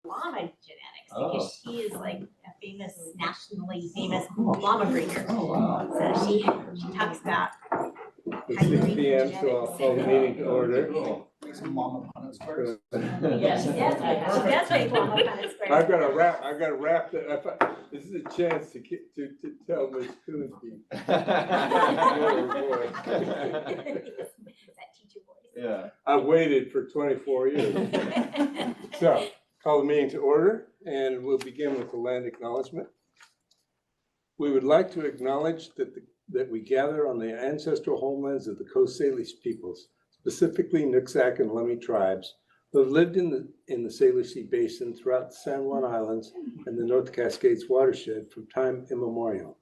llama genetics because she is like a famous, nationally famous llama breeder. Oh, wow. So she talks about It's 6 p.m., so I'll call the meeting to order. Make some llama punnets first. Yes, she does make llama punnets first. I gotta wrap that up. This is a chance to tell Ms. Coonsby. Is that teacher voice? Yeah. I waited for 24 years. So, call the meeting to order, and we'll begin with the land acknowledgement. We would like to acknowledge that we gather on the ancestral homelands of the Coast Salish peoples, specifically Nooksack and Lummi tribes, who have lived in the Salish Sea Basin throughout the San Juan Islands and the North Cascades watershed from time immemorial.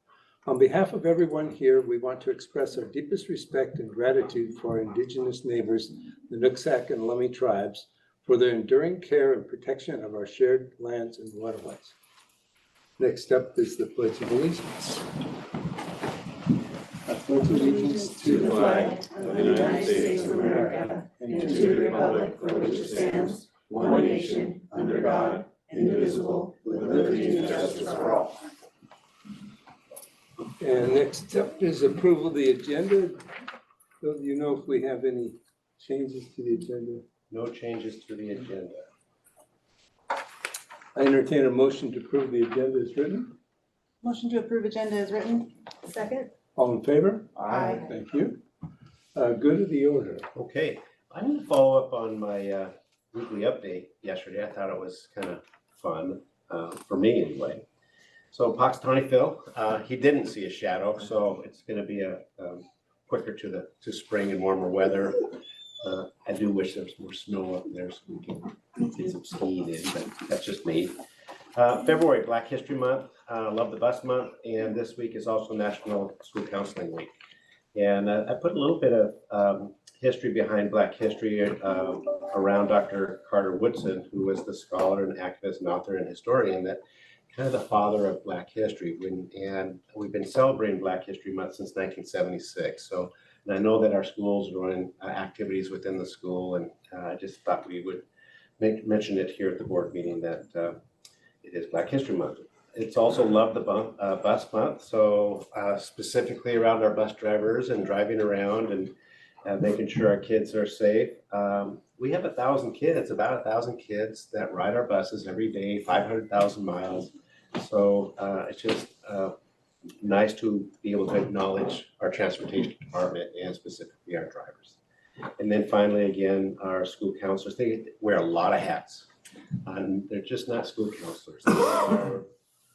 On behalf of everyone here, we want to express our deepest respect and gratitude for our indigenous neighbors, the Nooksack and Lummi tribes, for their enduring care and protection of our shared lands and waterways. Next up is the Pledge of Allegiance. I pledge allegiance to the flag of the United States of America and to the republic for which it stands, one nation, under God, indivisible, with liberty and justice for all. And next up is approval of the agenda. Do you know if we have any changes to the agenda? No changes to the agenda. I entertain a motion to approve the agenda as written. Motion to approve agenda is written. Second. All in favor? Aye. Thank you. Good of the order. Okay, I need to follow up on my weekly update yesterday. I thought it was kind of fun, for me anyway. So Poxitani Phil, he didn't see a shadow, so it's going to be a quicker to spring and warmer weather. I do wish there was more snow up there so we can get some skiing in, but that's just me. February, Black History Month, Love the Bus Month, and this week is also National School Counseling Week. And I put a little bit of history behind Black history around Dr. Carter Woodson, who was the scholar and activist and author and historian that kind of the father of Black history. And we've been celebrating Black History Month since 1976. So, and I know that our schools are running activities within the school, and I just thought we would mention it here at the board meeting that it is Black History Month. It's also Love the Bus Month, so specifically around our bus drivers and driving around and making sure our kids are safe. We have 1,000 kids, about 1,000 kids that ride our buses every day, 500,000 miles. So it's just nice to be able to acknowledge our transportation department and specifically our drivers. And then finally, again, our school counselors, they wear a lot of hats. And they're just not school counselors. They are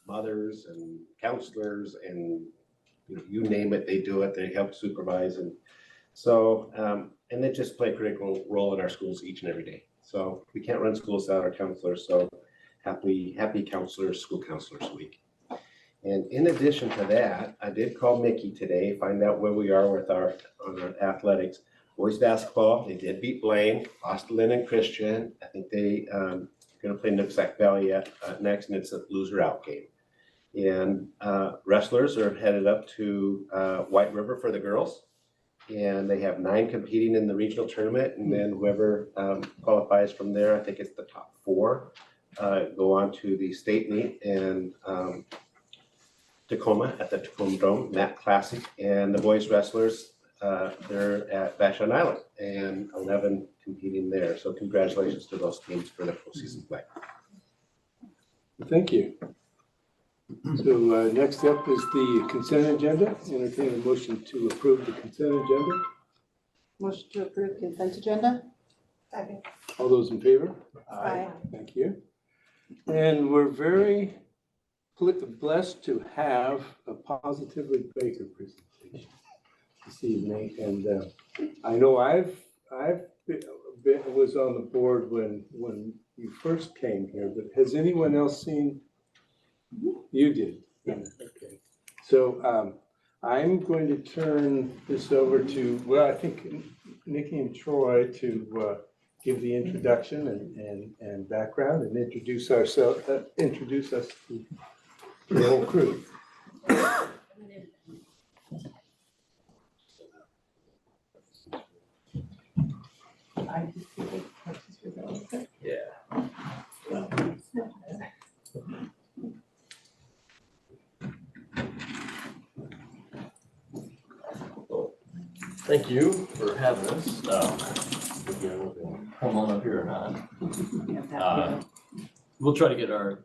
mothers and counselors and you name it, they do it. They help supervise. And so, and they just play a critical role in our schools each and every day. So we can't run schools without our counselors. So happy Counselors, School Counselors Week. And in addition to that, I did call Mickey today, find out where we are with on our athletics. Boys basketball, they did beat Blaine, lost to Lynn and Christian. I think they going to play Nooksack Valley next, and it's a loser out game. And wrestlers are headed up to White River for the girls. And they have 9 competing in the regional tournament. And then whoever qualifies from there, I think it's the top 4, go on to the state meet in Tacoma at the Tacoma Dome, Matt Classic. And the boys wrestlers, they're at Vashon Island and 11 competing there. So congratulations to those teams for their postseason play. Thank you. So next up is the consent agenda. Entertain a motion to approve the consent agenda. Motion to approve consent agenda. Second. All those in favor? Aye. Thank you. And we're very blessed to have a Positively Baker presentation this evening. And I know was on the board when you first came here, but has anyone else seen? You did. Yes. Okay. So I'm going to turn this over to, well, I think Nikki and Troy to give the introduction and background and introduce us to the whole crew. Yeah. Thank you for having us. If you come on up here or not. We'll try to get our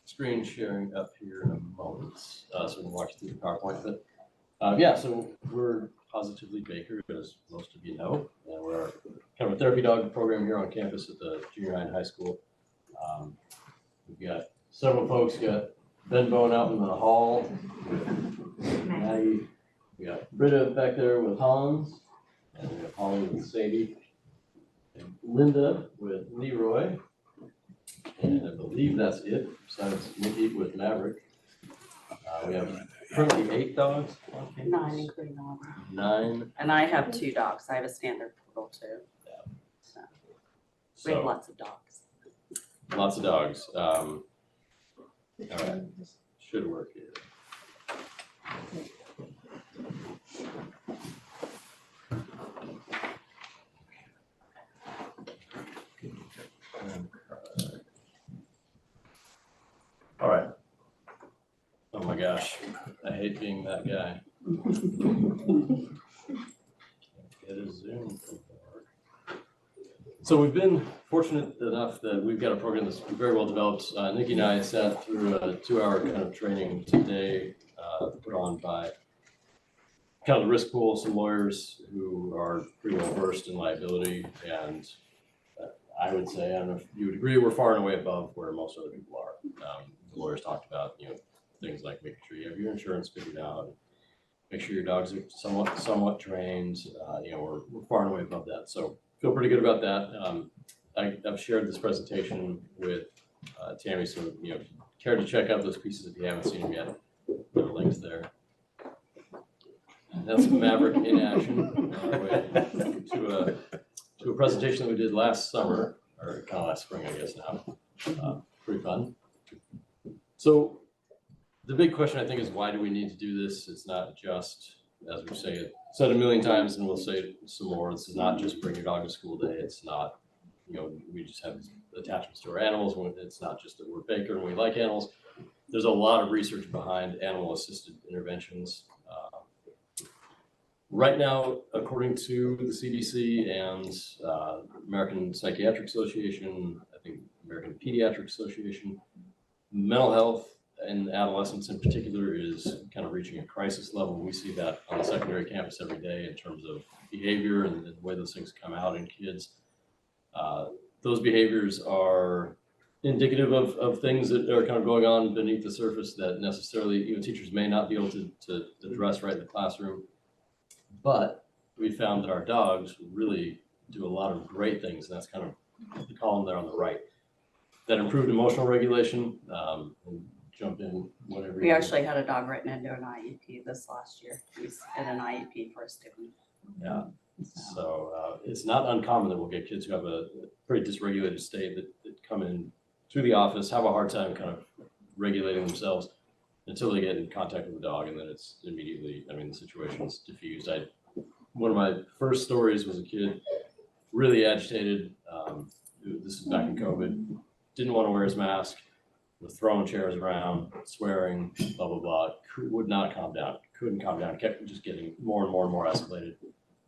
screen sharing up here in a moment, so we can watch through the PowerPoint. But yeah, so we're Positively Baker, as most of you know, and we're kind of a therapy dog program here on campus at the junior high and high school. We've got several folks. We got Ben Bowen out in the hall with Maddie. We got Britta back there with Hans, and we got Holly with Sadie, and Linda with Leroy, and I believe that's it, besides Nikki with Maverick. We have currently 8 dogs on campus. 9, including the one. 9. And I have 2 dogs. I have a standard poodle too. Yeah. So we have So lots of dogs. lots of dogs. All right, should work here. All right. Oh my gosh, I hate being that guy. Get a Zoom to work. So we've been fortunate enough that we've got a program that's very well developed. Nikki and I sat through a 2-hour kind of training today, put on by kind of the risk pool, some lawyers who are pretty well versed in liability, and I would say, I don't know if you would agree, we're far and away above where most other people are. The lawyers talked about, things like making sure you have your insurance figured out, make sure your dogs are somewhat trained. We're far and away above that. So feel pretty good about that. I've shared this presentation with Tammy, so care to check out those pieces if you haven't seen them yet. There are links there. And that's Maverick in action to a presentation that we did last summer, or kind of last spring, I guess now. Pretty fun. So the big question, I think, is why do we need to do this? It's not just, as we've said a million times, and we'll say it some more, this is not just bring your dog to school day. It's not, we just have attachments to our animals. It's not just that we're Baker and we like animals. There's a lot of research behind animal-assisted interventions. Right now, according to the CDC and American Psychiatric Association, I think American Pediatric Association, mental health in adolescents in particular is kind of reaching a crisis level. We see that on the secondary campus every day in terms of behavior and the way those things come out in kids. Those behaviors are indicative of things that are kind of going on beneath the surface that necessarily teachers may not be able to address right in the classroom. But we found that our dogs really do a lot of great things, and that's kind of the column there on the right. That improved emotional regulation, and jump in whatever. We actually had a dog written into an IEP this last year. He's in an IEP for a student. Yeah. So it's not uncommon that we'll get kids who have a pretty dysregulated state that come in to the office, have a hard time kind of regulating themselves until they get in contact with the dog, and then it's immediately, the situation is diffused. One of my first stories was a kid really agitated. This is back in COVID. Didn't want to wear his mask, was throwing chairs around, swearing, blah, blah, blah. Would not calm down, couldn't calm down, kept just getting more and more and more escalated.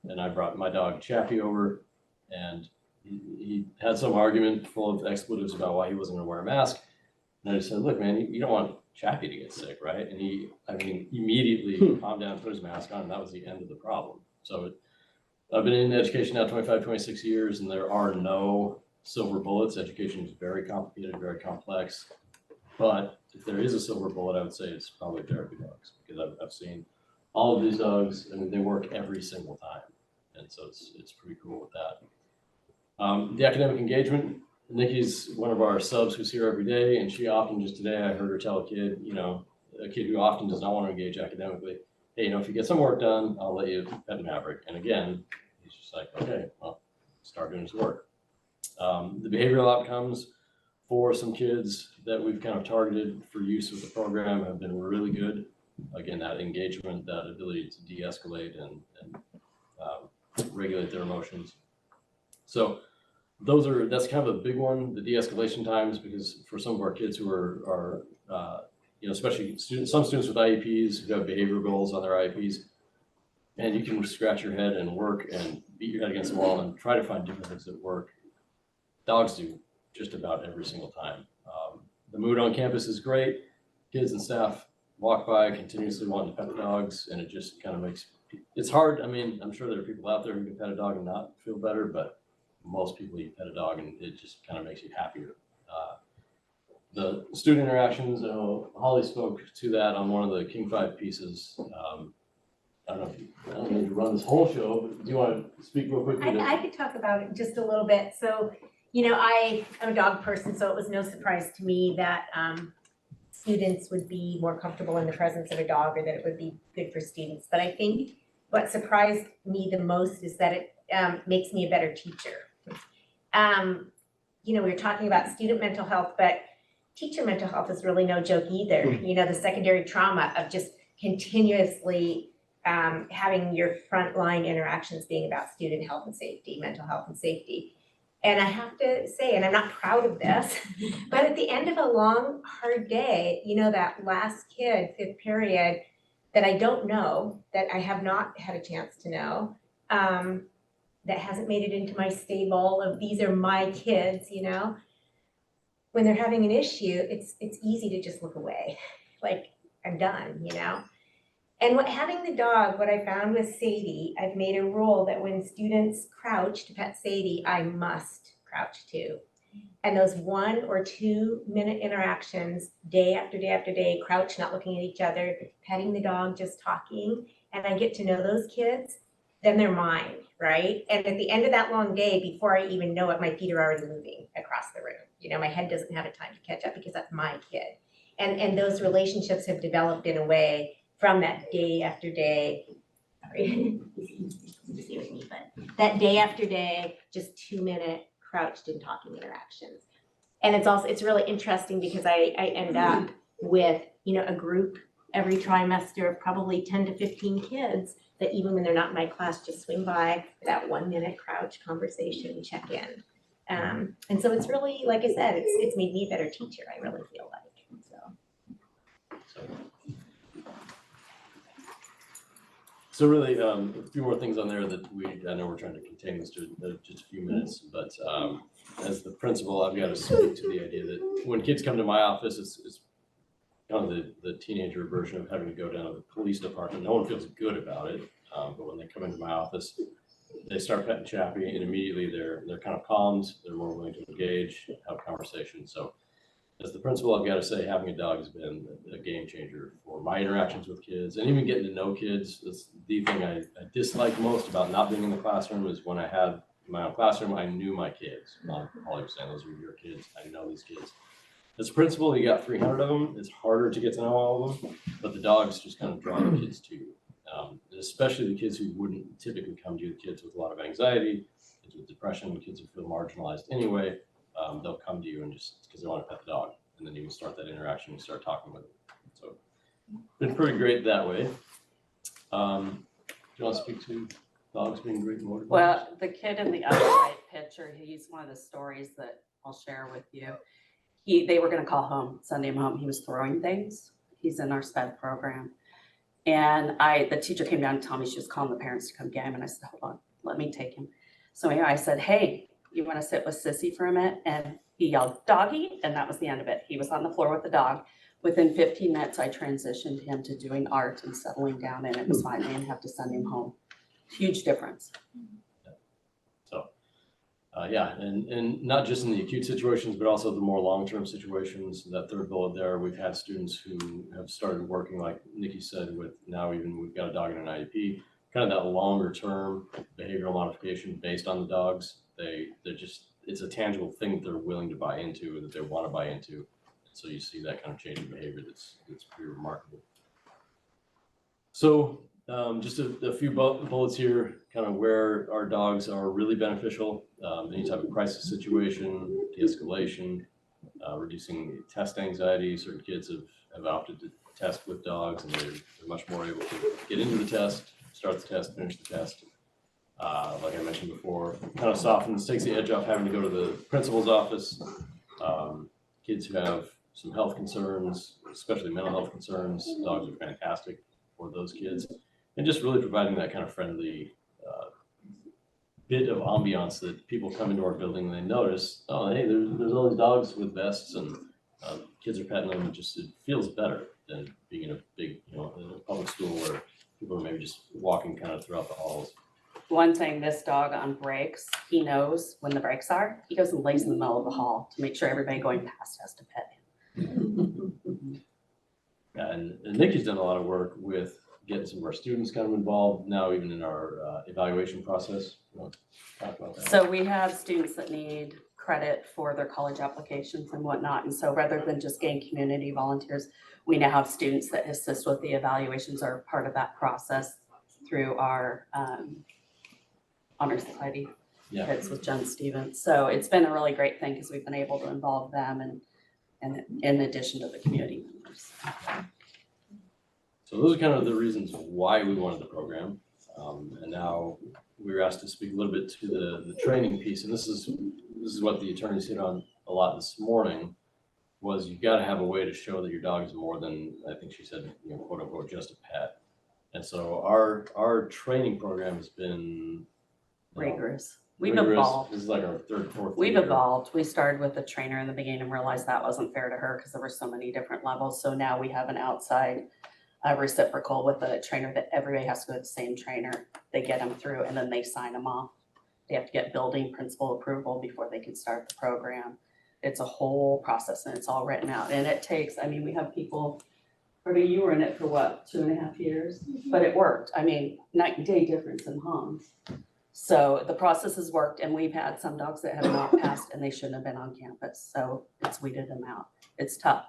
And I brought my dog Chappie over, and he had some argument full of expletives about why he wasn't going to wear a mask. And I just said, look, man, you don't want Chappie to get sick, right? And he immediately calmed down, put his mask on, and that was the end of the problem. So I've been in education now 25, 26 years, and there are no silver bullets. Education is very complicated, very complex. But if there is a silver bullet, I would say it's probably therapy dogs, because I've seen all of these dogs, they work every single time. And so it's pretty cool with that. The academic engagement, Nikki's one of our subs who's here every day, and she often, just today, I heard her tell a kid who often does not want to engage academically, hey, if you get some work done, I'll let you pet Maverick. And again, he's just like, okay, well, start doing his work. The behavioral outcomes for some kids that we've kind of targeted for use with the program have been really good. Again, that engagement, that ability to de-escalate and regulate their emotions. So that's kind of a big one, the de-escalation times, because for some of our kids who are especially some students with IEPs who have behavior goals on their IEPs, and you can scratch your head and work and beat your head against the wall and try to find different things that work. Dogs do just about every single time. The mood on campus is great. Kids and staff walk by continuously wanting to pet the dogs, and it just kind of makes, it's hard. I mean, I'm sure there are people out there who can pet a dog and not feel better, but most people, you pet a dog and it just kind of makes you happier. The student interactions, Holly spoke to that on one of the King 5 pieces. I don't need to run this whole show, but do you want to speak real quickly? I could talk about it just a little bit. So, you know, I'm a dog person, so it was no surprise to me that students would be more comfortable in the presence of a dog, or that it would be good for students. But I think what surprised me the most is that it makes me a better teacher. You know, we were talking about student mental health, but teacher mental health is really no joke either. You know, the secondary trauma of just continuously having your frontline interactions being about student health and safety, mental health and safety. And I have to say, and I'm not proud of this, but at the end of a long, hard day, you know, that last kid, 5th period, that I don't know, that I have not had a chance to know, that hasn't made it into my stable of these are my kids, you know, when they're having an issue, it's easy to just look away, like I'm done, you know. And having the dog, what I found with Sadie, I've made a rule that when students crouch to pet Sadie, I must crouch too. And those 1 or 2 minute interactions, day after day after day, crouch, not looking at each other, petting the dog, just talking, and I get to know those kids, then they're mine, right? And at the end of that long day, before I even know it, my feet are already moving across the room. You know, my head doesn't have a time to catch up because that's my kid. And those relationships have developed in a way from that day after day, sorry, but that day after day, just 2 minute crouched and talking interactions. And it's really interesting because I end up with, you know, a group every trimester of probably 10 to 15 kids that even when they're not in my class, just swing by for that 1 minute crouch conversation, check in. And so it's really, like I said, it's made me a better teacher, I really feel like, So really, a few more things on there that I know we're trying to contain this to just a few minutes, but as the principal, I've got to speak to the idea that when kids come to my office, it's kind of the teenager version of having to go down to the police department. No one feels good about it, but when they come into my office, they start petting Chappie, and immediately they're kind of calmed. They're more willing to engage, have conversations. So as the principal, I've got to say having a dog has been a game changer for my interactions with kids and even getting to know kids. That's the thing I dislike most about not being in the classroom is when I had my own classroom, I knew my kids. All I was saying, those are your kids. I know these kids. As a principal, you got 300 of them. It's harder to get to know all of them, but the dogs just kind of draw the kids to you. Especially the kids who wouldn't typically come to you, the kids with a lot of anxiety, kids with depression, kids who feel marginalized anyway. They'll come to you and just because they want to pet the dog, and then you can start that interaction and start talking with them. So been pretty great that way. Do you want to speak to dogs being great motivators? Well, the kid in the other right picture, he's one of the stories that I'll share with you. They were going to call home, send him home. He was throwing things. He's in our SPED program. And the teacher came down and told me she was calling the parents to come get him. And I said, hold on, let me take him. So anyway, I said, hey, you want to sit with Sissy for a minute? And he yelled, doggy. And that was the end of it. He was on the floor with the dog. Within 15 minutes, I transitioned him to doing art and settling down, and it was fine. I didn't have to send him home. Huge difference. So, yeah, and not just in the acute situations, but also the more long-term situations. That third bullet there, we've had students who have started working, like Nikki said, with now even we've got a dog in an IEP, kind of that longer-term behavioral modification based on the dogs. They're just, it's a tangible thing that they're willing to buy into, that they want to buy into. So you see that kind of change in behavior that's pretty remarkable. So just a few bullets here, kind of where our dogs are really beneficial. Any type of crisis situation, de-escalation, reducing test anxiety. Certain kids have opted to test with dogs, and they're much more able to get into the test, start the test, finish the test. Like I mentioned before, kind of softens, takes the edge off having to go to the principal's office. Kids who have some health concerns, especially mental health concerns, dogs are fantastic for those kids. and just really providing that kind of friendly bit of ambiance that people come into our building and they notice, oh, hey, there's all these dogs with vests and kids are petting them. It feels better than being in a big, in a public school where people are maybe just walking kind of throughout the halls. One thing, this dog on breaks, he knows when the breaks are. He goes and lays in the middle of the hall to make sure everybody going past has to pet him. Yeah, and Nikki's done a lot of work with getting some of our students kind of involved now, even in our evaluation process. You want to talk about that? So we have students that need credit for their college applications and whatnot. And so rather than just getting community volunteers, we now have students that assist with the evaluations or part of that process through our Honor Society. Yeah. It's with Jen Stevens. So it's been a really great thing because we've been able to involve them and in addition to the community members. So those are kind of the reasons why we wanted the program. And now we were asked to speak a little bit to the training piece. And this is what the attorneys hit on a lot this morning, was you've got to have a way to show that your dog is more than, I think she said, quote unquote, just a pet. And so our training program has been Rigorous. We've rigorous. evolved. This is like our third, fourth We've year. evolved. We started with a trainer in the beginning and realized that wasn't fair to her because there were so many different levels. So now we have an outside reciprocal with a trainer that everybody has to go to the same trainer. They get them through and then they sign them off. They have to get building principal approval before they can start the program. It's a whole process and it's all written out. And it takes, we have people, you were in it for what, 2.5 years? But it worked. Night and day difference in Hans. So the process has worked and we've had some dogs that have not passed and they shouldn't have been on campus. So it's weeded them out. It's tough.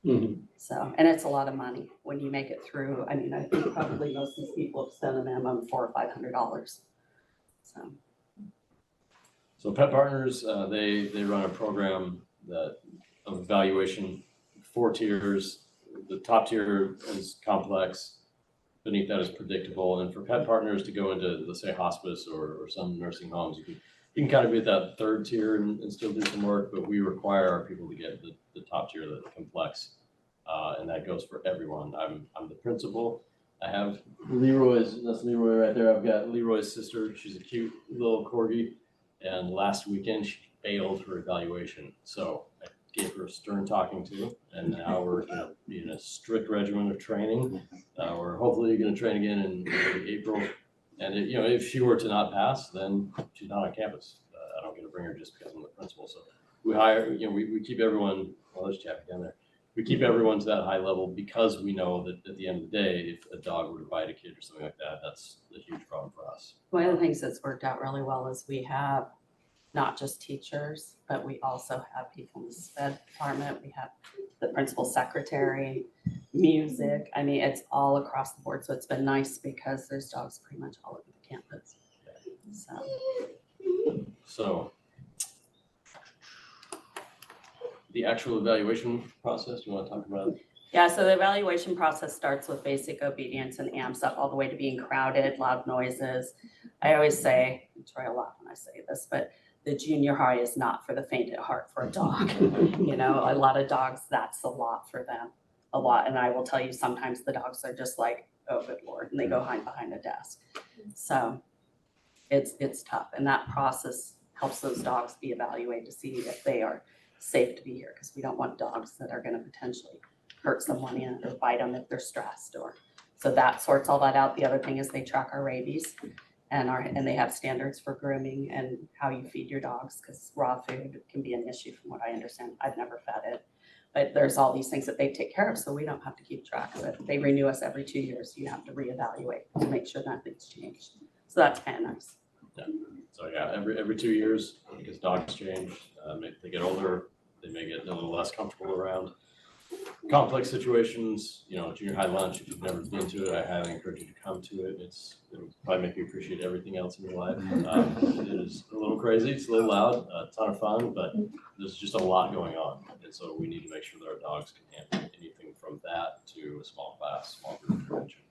Mhm. So, and it's a lot of money when you make it through. I think probably most of these people have spent a minimum $400 or $500. So Pet Partners, they run a program of evaluation, 4 tiers. The top tier is complex. Beneath that is predictable. And for Pet Partners to go into, let's say, hospice or some nursing homes, you can kind of be at that 3rd tier and still do some work, but we require our people to get the top tier, the complex. And that goes for everyone. I'm the principal. I have that's Leroy right there. I've got Leroy's sister. She's a cute little corgi. And last weekend she failed her evaluation. So I gave her a stern talking to, and now we're going to be in a strict regimen of training. We're hopefully going to train again in maybe April. And if she were to not pass, then she's not on campus. I don't get to bring her just because I'm the principal. So we hire, we keep everyone. Well, there's Chappie down there. We keep everyone to that high level because we know that at the end of the day, if a dog were to bite a kid or something like that, that's a huge problem for us. One of the things that's worked out really well is we have not just teachers, but we also have people in the SPED department. We have the principal secretary, music. It's all across the board. So it's been nice because there's dogs pretty much all over the campus. So the actual evaluation process, you want to talk about it? Yeah, so the evaluation process starts with basic obedience and amps up all the way to being crowded, loud noises. I always say, I try a lot when I say this, but the junior high is not for the faint at heart for a dog. A lot of dogs, that's a lot for them, a lot. And I will tell you, sometimes the dogs are just like, oh, good Lord, and they go hide behind a desk. So it's tough. And that process helps those dogs be evaluated to see if they are safe to be here, because we don't want dogs that are going to potentially hurt someone in or bite them if they're stressed. So that sorts all that out. The other thing is they track our rabies and they have standards for grooming and how you feed your dogs, because raw food can be an issue from what I understand. I've never fed it, but there's all these things that they take care of, so we don't have to keep track of it. They renew us every 2 years. You have to reevaluate to make sure nothing's changed. So that's kind of nice. Yeah. So yeah, every 2 years, because dogs change, they get older, they may get a little less comfortable around complex situations. Junior high lunch, if you've never been to it, I highly encourage you to come to it. It'll probably make you appreciate everything else in your life. It is a little crazy, it's a little loud, a ton of fun, but there's just a lot going on. And so we need to make sure that our dogs can handle anything from that to a small class, small group intervention.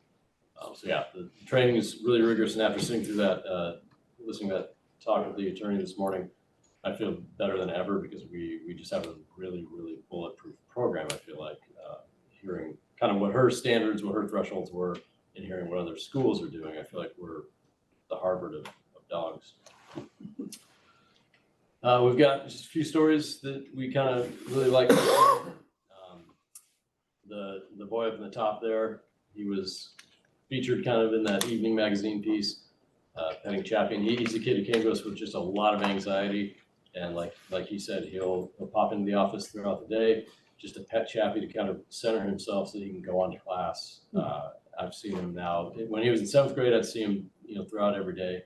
So yeah, the training is really rigorous, and after sitting through that, listening to that talk with the attorney this morning, I feel better than ever, because we just have a really, really bulletproof program. I feel like hearing kind of what her standards, what her thresholds were, and hearing what other schools are doing. I feel like we're the Harvard of dogs. We've got just a few stories that we kind of really like. The boy up in the top there, he was featured kind of in that evening magazine piece, petting Chappie. And he's a kid who came to us with just a lot of anxiety. And like he said, he'll pop into the office throughout the day just to pet Chappie to kind of center himself so that he can go on to class. I've seen him now. When he was in 7th grade, I'd see him, throughout every day.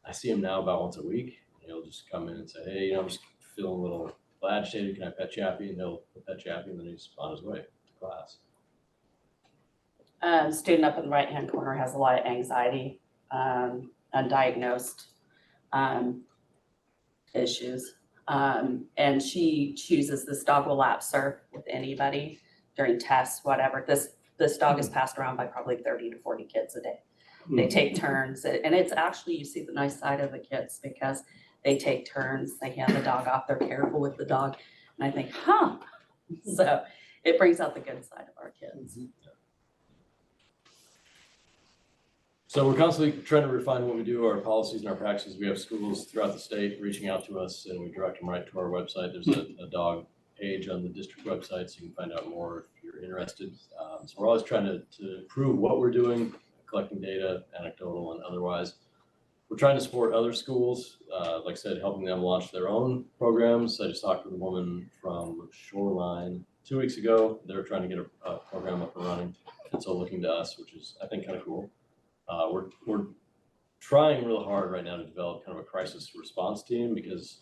I see him now about once a week. He'll just come in and say, hey, I'm just feeling a little agitated. Can I pet Chappie? And he'll pet Chappie, and then he's on his way to class. Student up in the right-hand corner has a lot of anxiety, undiagnosed issues. And she chooses this dog will lap surf with anybody during tests, whatever. This dog is passed around by probably 30 to 40 kids a day. They take turns, and it's actually, you see the nice side of the kids because they take turns, they hand the dog off, they're careful with the dog. And I think, so it brings out the good side of our kids. So we're constantly trying to refine what we do, our policies and our practices. We have schools throughout the state reaching out to us, and we direct them right to our website. There's a dog page on the district website, so you can find out more if you're interested. So we're always trying to improve what we're doing, collecting data, anecdotal and otherwise. We're trying to support other schools, like I said, helping them launch their own programs. I just talked with a woman from Shoreline 2 weeks ago. They're trying to get a program up and running, and so looking to us, which is, I think, kind of cool. We're trying real hard right now to develop kind of a crisis response team because,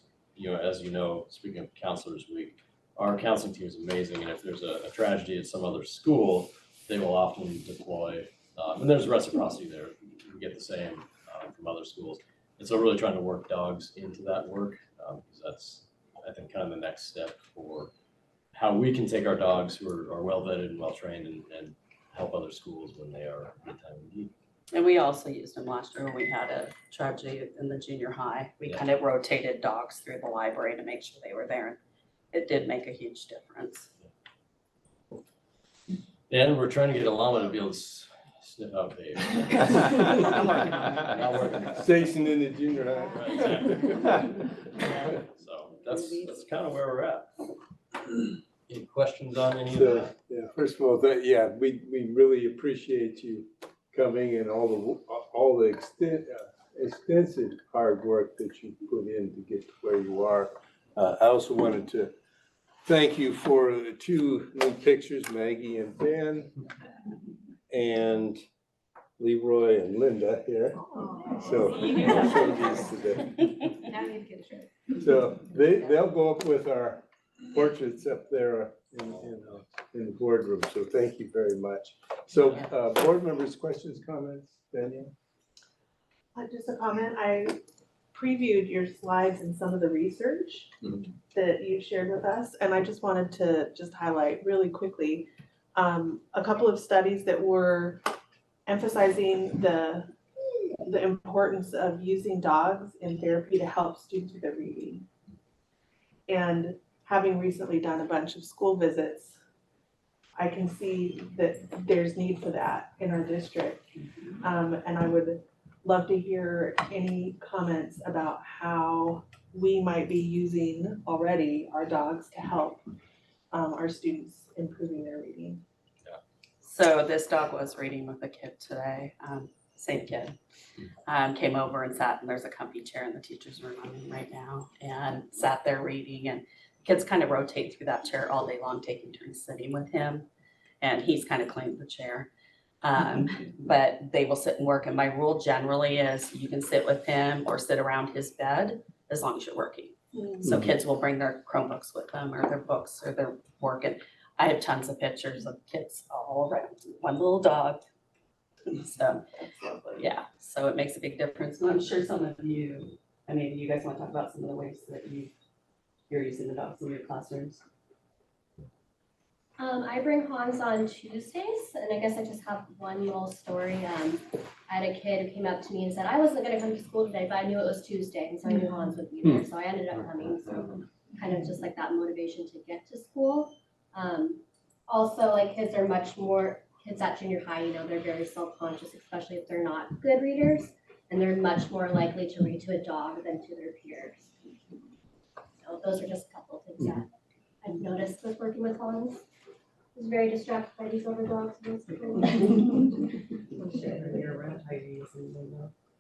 as you know, speaking of Counselors Week, our counseling team is amazing. And if there's a tragedy at some other school, they will often deploy, and there's reciprocity there. We get the same from other schools. And so really trying to work dogs into that work, because that's, I think, kind of the next step for how we can take our dogs who are well vetted and well trained and help other schools when they are in time of need. And we also used them last year when we had a tragedy in the junior high. We kind of rotated dogs through the library to make sure they were there. And it did make a huge difference. And we're trying to get a llama to be able to sniff out babies. I'm working on it. Not working. Stationed in the junior high. Right, exactly. So that's kind of where we're at. Any questions on any of that? Yeah, first of all, we really appreciate you coming and all the extensive hard work that you put in to get to where you are. I also wanted to thank you for the 2 new pictures, Maggie and Ben, and Leroy and Linda here. So I'll show these today. Now you can show. So they'll go up with our portraits up there in the boardroom. So thank you very much. So board members, questions, comments, Danielle? Just a comment, I previewed your slides and some of the research that you shared with us, and I just wanted to just highlight really quickly a couple of studies that were emphasizing the importance of using dogs in therapy to help students with their reading. And having recently done a bunch of school visits, I can see that there's need for that in our district. And I would love to hear any comments about how we might be using already our dogs to help our students improving their reading. So this dog was reading with a kid today, same kid. Came over and sat, and there's a comfy chair in the teacher's room I'm in right now, and sat there reading, and kids kind of rotate through that chair all day long, taking turns sitting with him, and he's kind of claimed the chair. But they will sit and work, and my rule generally is you can sit with him or sit around his bed as long as you're working. So kids will bring their Chromebooks with them or their books or their work, and I have tons of pictures of kids all around one little dog. So yeah, so it makes a big difference. And I'm sure some of you, you guys want to talk about some of the ways that you're using the dogs in your classrooms? I bring Hans on Tuesdays, and I guess I just have one little story. I had a kid who came up to me and said, I wasn't going to come to school today, but I knew it was Tuesday, and so I knew Hans would be there, so I ended up coming. So kind of just like that motivation to get to school. Also, like, kids are much more kids at junior high, you know, they're very self-conscious, especially if they're not good readers, and they're much more likely to read to a dog than to their peers. So those are just a couple of things that I've noticed with working with Hans. He's very distracted by these other dogs.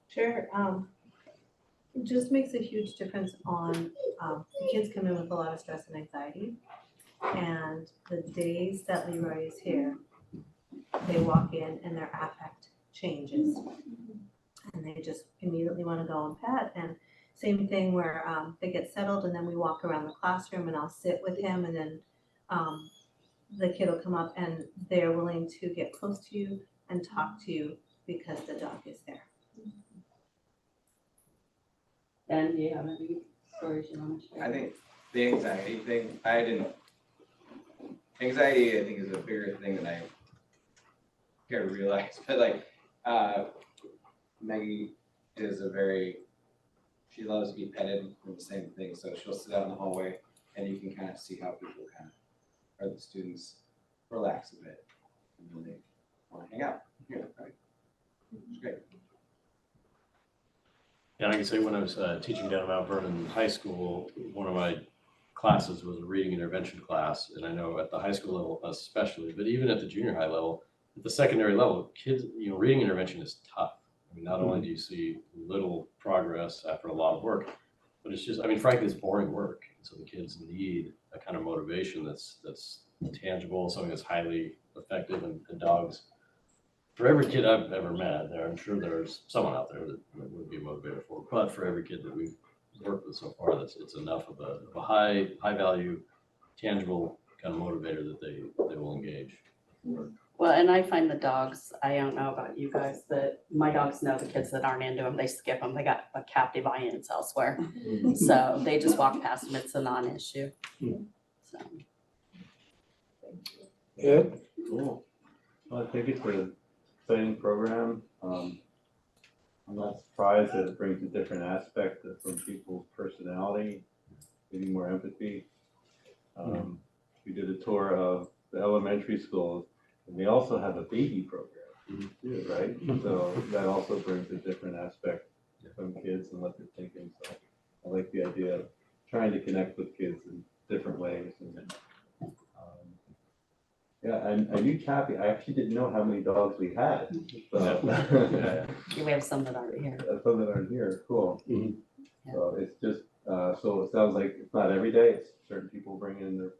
Sure, it just makes a huge difference on, the kids come in with a lot of stress and anxiety. And the days that Leroy is here, they walk in and their affect changes. And they just immediately wanna go and pet, and same thing where, they get settled and then we walk around the classroom and I'll sit with him and then, the kid will come up and they're willing to get close to you and talk to you because the dog is there. Ben, do you have any stories you want to share? I think the anxiety thing, anxiety I think is a bigger thing than I care to realize, but like, Maggie is she loves to be petted for the same thing, so she'll sit out in the hallway and you can kind of see how people or the students relax a bit and then they want to hang out here, right? It's great. And I can say when I was teaching down at Mount Vernon High School, one of my classes was a reading intervention class. And I know at the high school level especially, but even at the junior high level, at the secondary level, kids, reading intervention is tough. I mean, not only do you see little progress after a lot of work, but it's just, frankly, it's boring work. So the kids need a kind of motivation that's tangible, something that's highly effective, and dogs, for every kid I've ever met, I'm sure there's someone out there that would be motivated for, but for every kid that we've worked with so far, it's enough of a high value, tangible kind of motivator that they will engage. Well, and I find the dogs, I don't know about you guys, but my dogs know the kids that aren't into them, they skip them, they got a captive audience elsewhere. So they just walk past them, it's a non-issue. So. Ed? Cool. Well, I think it's an exciting program. I'm not surprised that it brings a different aspect from people's personality, maybe more empathy. We did a tour of the elementary schools, and they also have a baby program, too, right? So that also brings a different aspect from kids and what they're thinking. So I like the idea of trying to connect with kids in different ways. And yeah, and I knew Kathy, I actually didn't know how many dogs we had. So, We have some that aren't here. some that aren't here, cool. So it's just, so it sounds like it's not every day, it's certain people bring in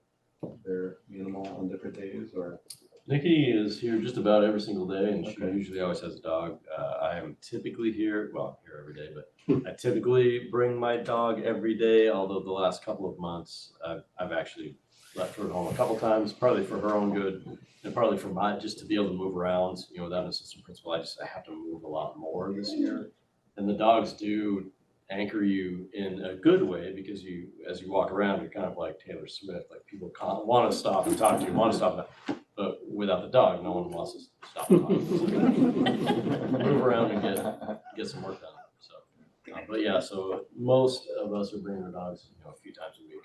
their animal on different days, or? Nikki is here just about every single day, and she usually always has a dog. I am typically here every day, but I typically bring my dog every day, although the last couple of months, I've actually left her at home a couple times, partly for her own good, and partly for just to be able to move around. Without an assistant principal, I have to move a lot more this year. And the dogs do anchor you in a good way, because as you walk around, you're kind of like Taylor Swift, like people want to stop and talk to you, want to stop, but without the dog, no one wants to stop and talk. Move around and get some work done. So, but yeah, so most of us are bringing our dogs, a few times a week.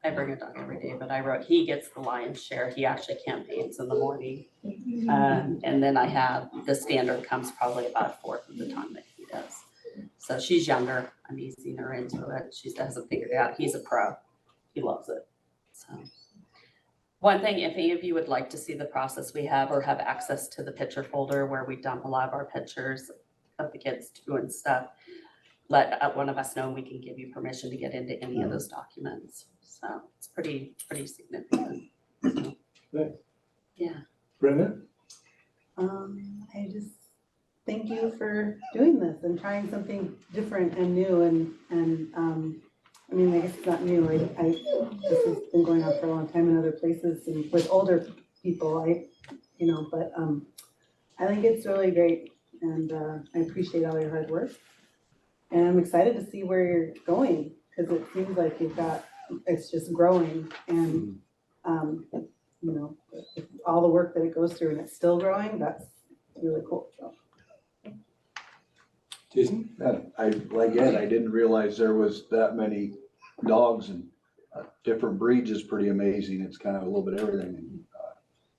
I bring a dog every day, but he gets the lion's share. He actually campaigns in the morning. And then I have, the standard comes probably about a fourth of the time that he does. So she's younger. I'm easing her into it. She hasn't figured it out. He's a pro. He loves it. So one thing, if any of you would like to see the process we have or have access to the picture folder where we dump a lot of our pictures of the kids doing stuff, let one of us know and we can give you permission to get into any of those documents. So it's pretty significant. Thanks. Yeah. Brenda? I just thank you for doing this and trying something different and new and I guess it's not new. This has been going on for a long time in other places and with older people. But I think it's really great, and I appreciate all your hard work. And I'm excited to see where you're going, because it seems like it's just growing, and all the work that it goes through and it's still growing, that's really cool. So. Jason? I didn't realize there was that many dogs, and different breeds is pretty amazing. It's kind of a little bit of everything, and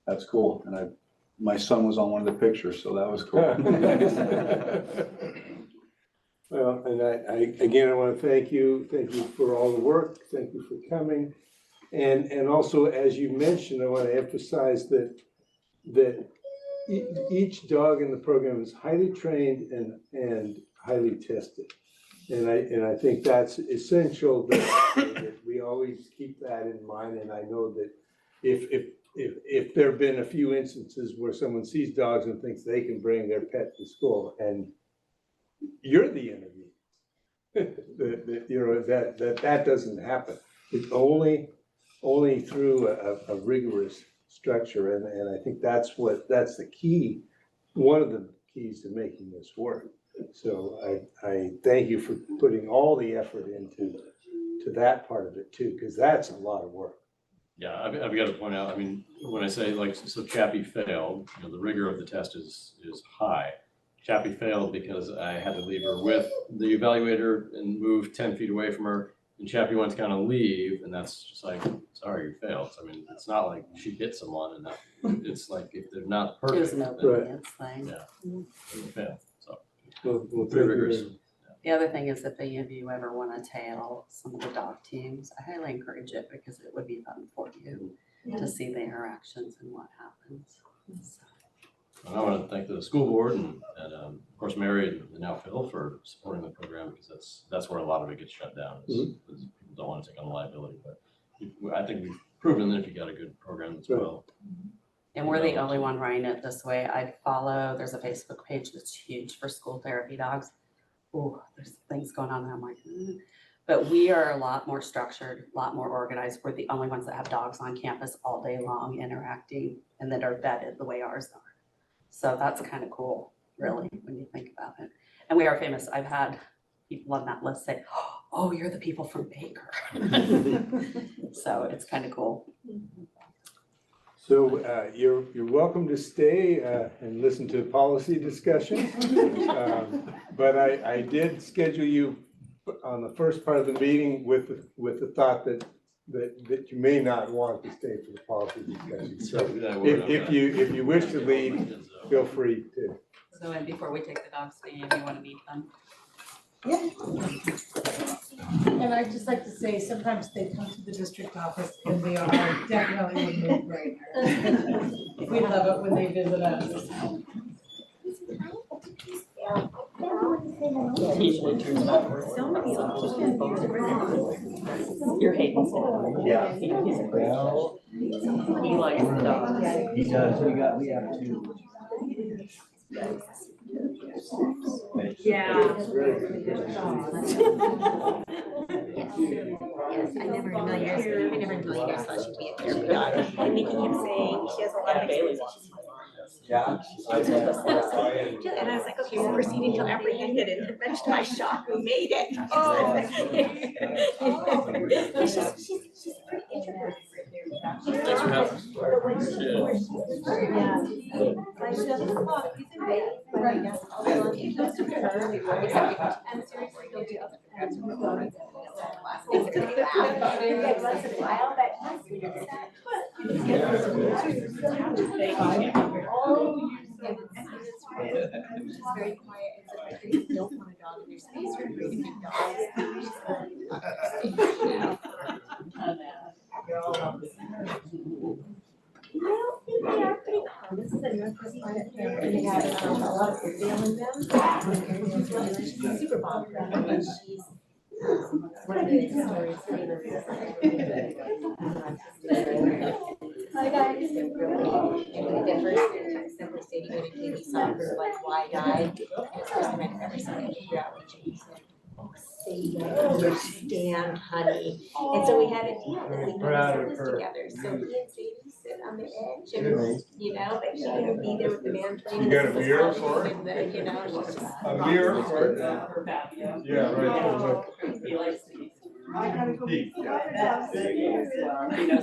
that's cool. And my son was on one of the pictures, so that was cool. Well, and again, I want to thank you for all the work, thank you for coming. And also, as you mentioned, I want to emphasize that each dog in the program is highly trained and highly tested. And I think that's essential that we always keep that in mind. And I know that if there have been a few instances where someone sees dogs and thinks they can bring their pet to school, and you're the enemy, that doesn't happen. It's only through a rigorous structure, and I think that's the key, one of the keys to making this work. So I thank you for putting all the effort into that part of it too, because that's a lot of work. Yeah, I've got to point out, I mean, when I say like, so Chappie failed, the rigor of the test is high. Chappie failed because I had to leave her with the evaluator and move 10 feet away from her. And Chappie went to kind of leave, and that's just like, sorry, you failed. I mean, it's not like she hit someone, and it's like if they're not It was perfect, an then obedience thing. yeah, they fail. So Well, pretty rigorous. The other thing is if any of you ever want to tail some of the dog teams, I highly encourage it because it would be fun for you to see the interactions and what happens. So. And I want to thank the school board and of course Mary and now Phil for supporting the program, because that's where a lot of it gets shut down. Is people don't want to take on the liability, but I think we've proven that if you got a good program as well. And we're the only one running it this way. There's a Facebook page that's huge for school therapy dogs. Oh, there's things going on there. I'm like, But we are a lot more structured, a lot more organized. We're the only ones that have dogs on campus all day long interacting and that are vetted the way ours are. So that's kind of cool, really, when you think about it. And we are famous. I've had people on that list say, oh, you're the people from Baker. So it's kind of cool. So you're welcome to stay and listen to policy discussion. But I did schedule you on the first part of the meeting with the thought that you may not want to stay for the policy discussion. So if you wish to leave, feel free to. So, and before we take the dogs to you, you want to meet them? Yeah. And I'd just like to say, sometimes they come to the district office and they are definitely a no-brainer. We love it when they visit us. Usually turns out. You're hating. Yeah. He's a great dog. He likes the dog. He does, we have two. Yeah. Yes, I never in a million years thought she'd be a therapy dog. I'm making him saying she has a lot of experience. Yeah. And I was like, okay, so proceeding to apprehended, and much to my shock, we made it. She's pretty introverted. Thanks for having us. Very quiet. You don't want a dog in your space. You're really big dogs. I don't think they are pretty calm. This is a Northwest Climate Fair, and they have a lot of Brazil in them. She's super bomb. She's one of the stories. Hi guys. And we did first simply stating that he saw her like wide-eyed. It was first time I'd ever seen him figure out what she said. Say you understand, honey. And so we had a deal that we could have this together. So he and Sadie sit on the edge and, but she would be there with the man playing. You got a mirror for her? And she's just. A mirror for it? Yeah, right. He likes to eat. He knows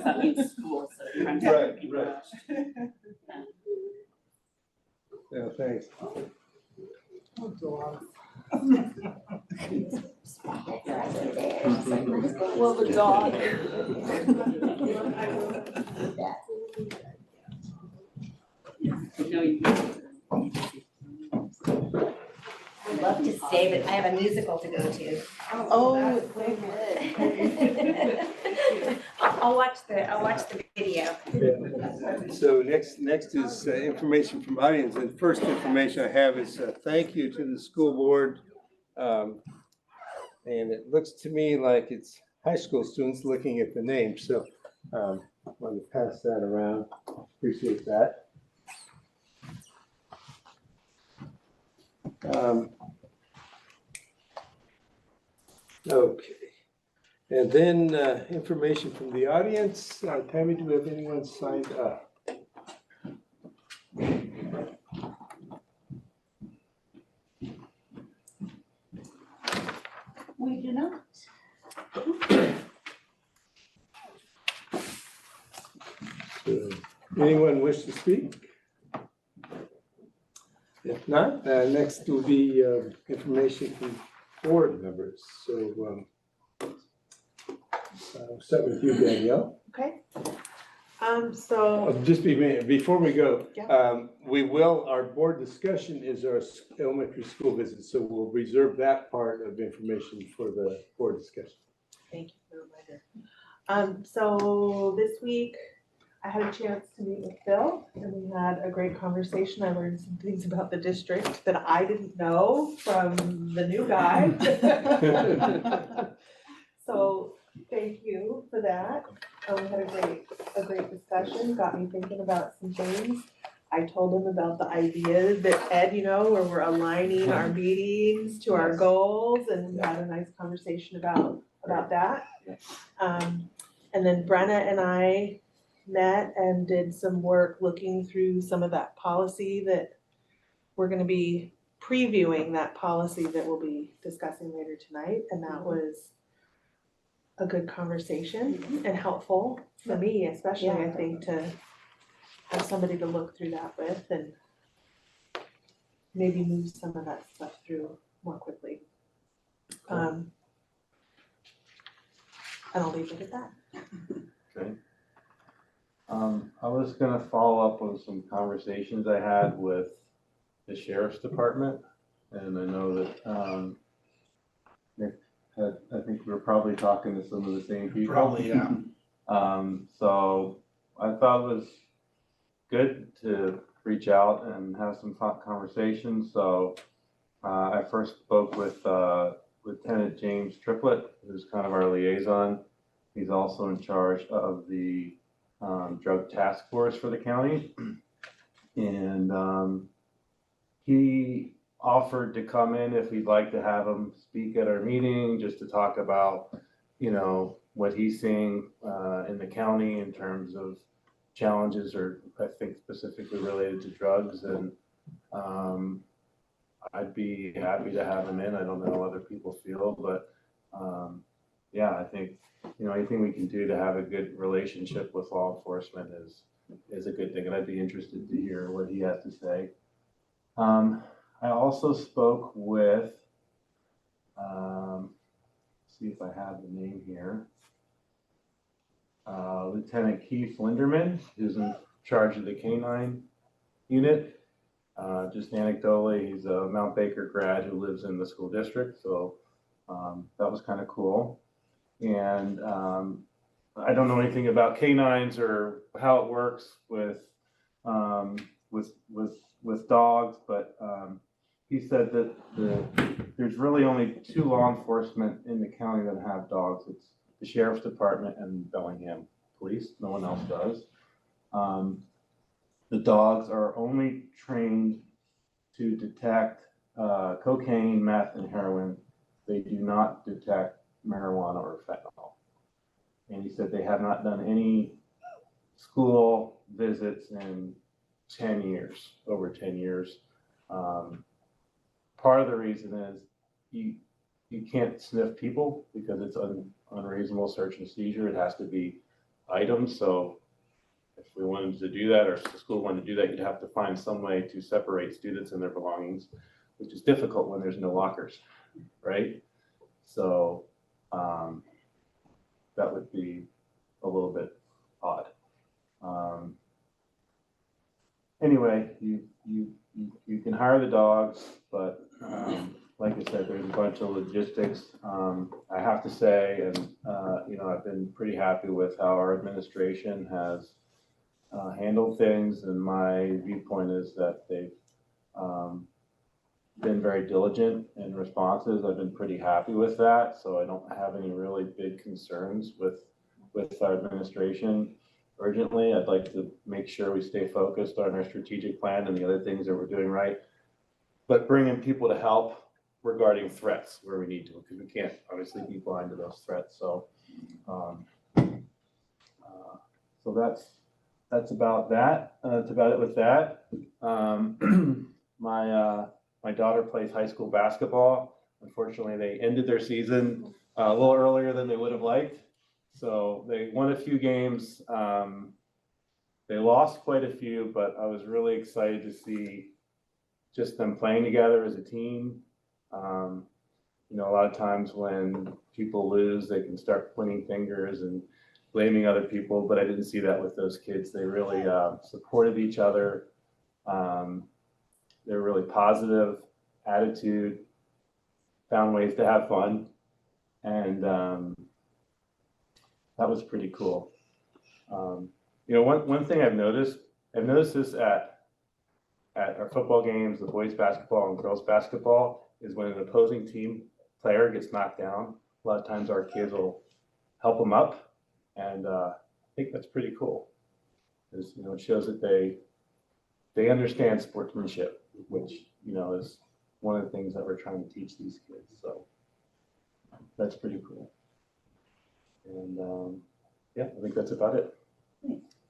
that means school, so you're trying to Right, keep right. Yeah, thanks. Well, the dog. You know you can. I'd love to stay, but I have a musical to go to. Oh, very good. I'll watch the video. So next is information from audience, and first information I have is thank you to the school board. And it looks to me like it's high school students looking at the name, so I'm going to pass that around. Appreciate that. Okay. And then information from the audience. Tammy, do we have anyone signed up? We do not. So, anyone wish to speak? If not, next will be information from board members. So I'll start with you, Danielle. Okay. So, Just before we go, Yeah. our board discussion is our elementary school visit, so we'll reserve that part of information for the board discussion. thank you for the reminder. So this week I had a chance to meet with Phil and we had a great conversation. I learned some things about the district that I didn't know from the new guy. So thank you for that. We had a great discussion, got me thinking about some things. I told him about the idea that Ed, where we're aligning our meetings to our goals, and we had a nice conversation about that. And then Brenna and I met and did some work looking through some of that policy that we're gonna be previewing that policy that we'll be discussing later tonight, and that was a good conversation and helpful for me, especially, I think, to have somebody to look through that with and maybe move some of that stuff through more quickly. And I'll leave it at that. Okay. I was gonna follow up on some conversations I had with the sheriff's department, and I know that, Nick I think we were probably talking to some of the same people. Probably, yeah. So I thought it was good to reach out and have some conversations. So I first spoke with Lieutenant James Triplett, who's kind of our liaison. He's also in charge of the drug task force for the county. And he offered to come in if we'd like to have him speak at our meeting, just to talk about, what he's seeing in the county in terms of challenges, or I think specifically related to drugs. And I'd be happy to have him in. I don't know how other people feel, but yeah, I think, anything we can do to have a good relationship with law enforcement is a good thing. And I'd be interested to hear what he has to say. I also spoke with, see if I have the name here, Lieutenant Keith Linderman, who's in charge of the K-9 unit. Just anecdotally, he's a Mount Baker grad who lives in the school district, so that was kind of cool. And I don't know anything about K-9s or how it works with dogs, but he said that there's really only 2 law enforcement in the county that have dogs. It's the sheriff's department and Bellingham Police. No one else does. The dogs are only trained to detect cocaine, meth, and heroin. They do not detect marijuana or fentanyl. And he said they have not done any school visits in 10 years, over 10 years. Part of the reason is you can't sniff people because it's unreasonable search and seizure. It has to be items. So if we wanted to do that, or if the school wanted to do that, you'd have to find some way to separate students and their belongings, which is difficult when there's no lockers, right? So that would be a little bit odd. anyway, you can hire the dogs, but like I said, there's a bunch of logistics. I have to say, and I've been pretty happy with how our administration has handled things, and my viewpoint is that they've been very diligent in responses. I've been pretty happy with that, so I don't have any really big concerns with our administration. Urgently, I'd like to make sure we stay focused on our strategic plan and the other things that we're doing right, but bring in people to help regarding threats where we need to, because we can't obviously be blind to those threats. So, so that's about that. That's about it with that. My daughter plays high school basketball. Unfortunately, they ended their season a little earlier than they would have liked. So they won a few games. They lost quite a few, but I was really excited to see just them playing together as a team. A lot of times when people lose, they can start pointing fingers and blaming other people, but I didn't see that with those kids. They really supported each other. They're really positive attitude, found ways to have fun, and that was pretty cool. One thing I've noticed this at our football games, the boys basketball and girls basketball, is when an opposing team player gets knocked down, a lot of times our kids will help them up, and I think that's pretty cool. Because it shows that they understand sportsmanship, which is one of the things that we're trying to teach these kids. So that's pretty cool. And I think that's about it.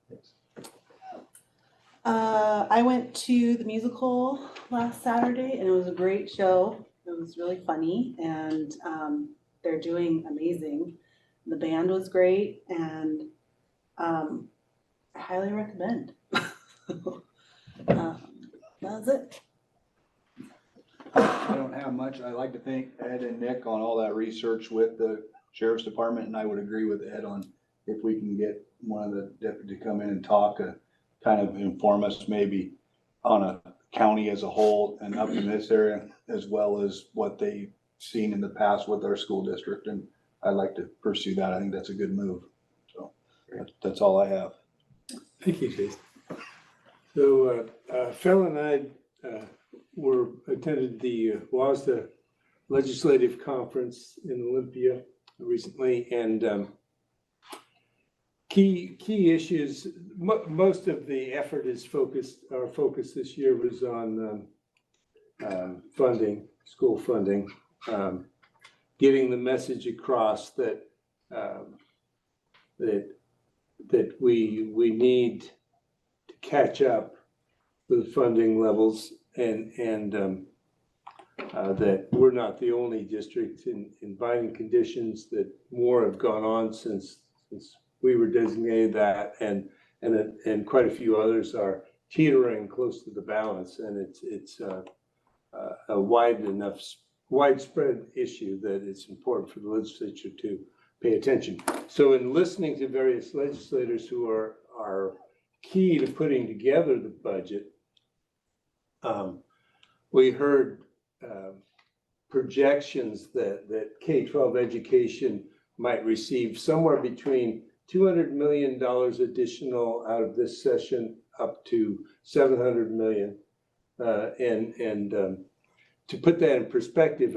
Thanks. I went to the musical last Saturday, and it was a great show. It was really funny, and they're doing amazing. The band was great, and I highly recommend. That's it. I don't have much. I'd like to thank Ed and Nick on all that research with the sheriff's department, and I would agree with Ed on if we can get one of the deputies to come in and talk, kind of inform us maybe on a county as a whole and up in this area, as well as what they've seen in the past with our school district. And I'd like to pursue that. I think that's a good move. So that's all I have. Thank you, Jason. So Phil and I attended the WASDA Legislative Conference in Olympia recently, and key issues. Most of the effort is focused. Our focus this year was on funding, school funding, getting the message across that we need to catch up with funding levels, and that we're not the only district in binding conditions, that more have gone on since we were designated that, and quite a few others are teetering close to the balance, and it's a widespread issue that it's important for the legislature to pay attention. So in listening to various legislators who are key to putting together the budget, we heard projections that K-12 education might receive somewhere between $200 million additional out of this session up to $700 million. And to put that in perspective,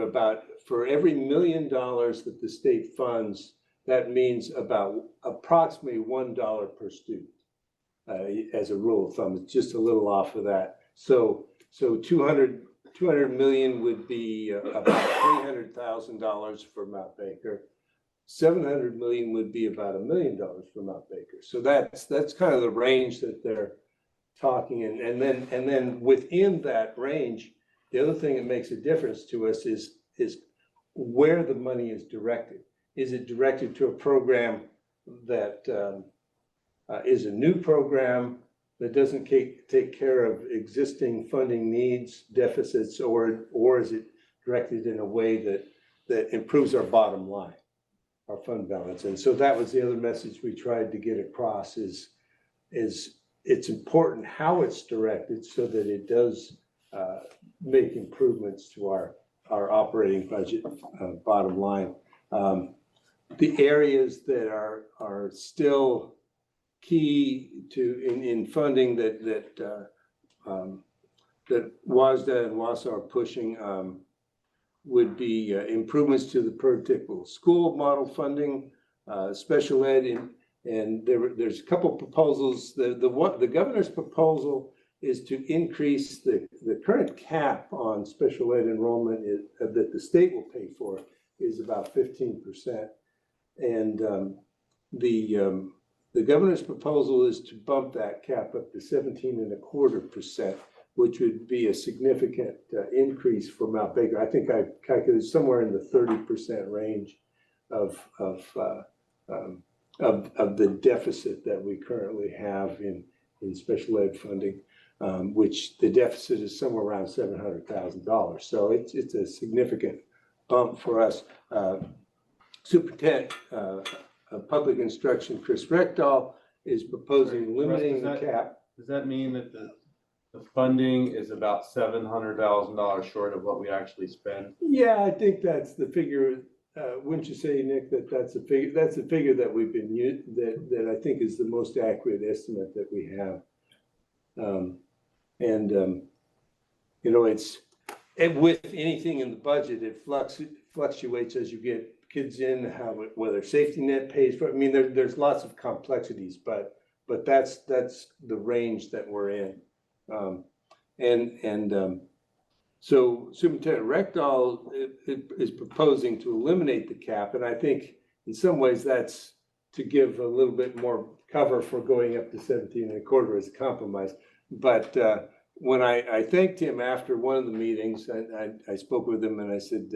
for every $1 million that the state funds, that means about approximately $1 per student. As a rule of thumb, it's just a little off of that. So 200 million would be about $300,000 for Mount Baker. 700 million would be about $1 million for Mount Baker. So that's kind of the range that they're talking in. And then within that range, the other thing that makes a difference to us is where the money is directed. Is it directed to a program that is a new program that doesn't take care of existing funding needs, deficits, or is it directed in a way that improves our bottom line, our fund balance? And so that was the other message we tried to get across is it's important how it's directed so that it does make improvements to our operating budget, bottom line. The areas that are still key in funding that WASDA and WASA are pushing would be improvements to the predictable school model funding, special ed, and there's a couple proposals. The governor's proposal is to increase the current cap on special ed enrollment that the state will pay for is about 15%. And the governor's proposal is to bump that cap up to 17.25%, which would be a significant increase for Mount Baker. I think I calculated somewhere in the 30% range of the deficit that we currently have in special ed funding, which the deficit is somewhere around $700,000. So it's a significant bump for us. Superintendent of Public Instruction, Chris Reckdahl, is proposing eliminating the cap. Does that mean that the funding is about $700,000 short of what we actually spend? Yeah, I think that's the figure. Wouldn't you say, Nick, that's a figure? That's a figure that we've been that I think is the most accurate estimate that we have. It's with anything in the budget, it fluctuates as you get kids in, whether safety net pays for it. I mean, there's lots of complexities, but that's the range that we're in. So Superintendent Reckdahl is proposing to eliminate the cap, and I think in some ways that's to give a little bit more cover for going up to 17.25 as a compromise. But when I thanked him after one of the meetings, I spoke with him and I said,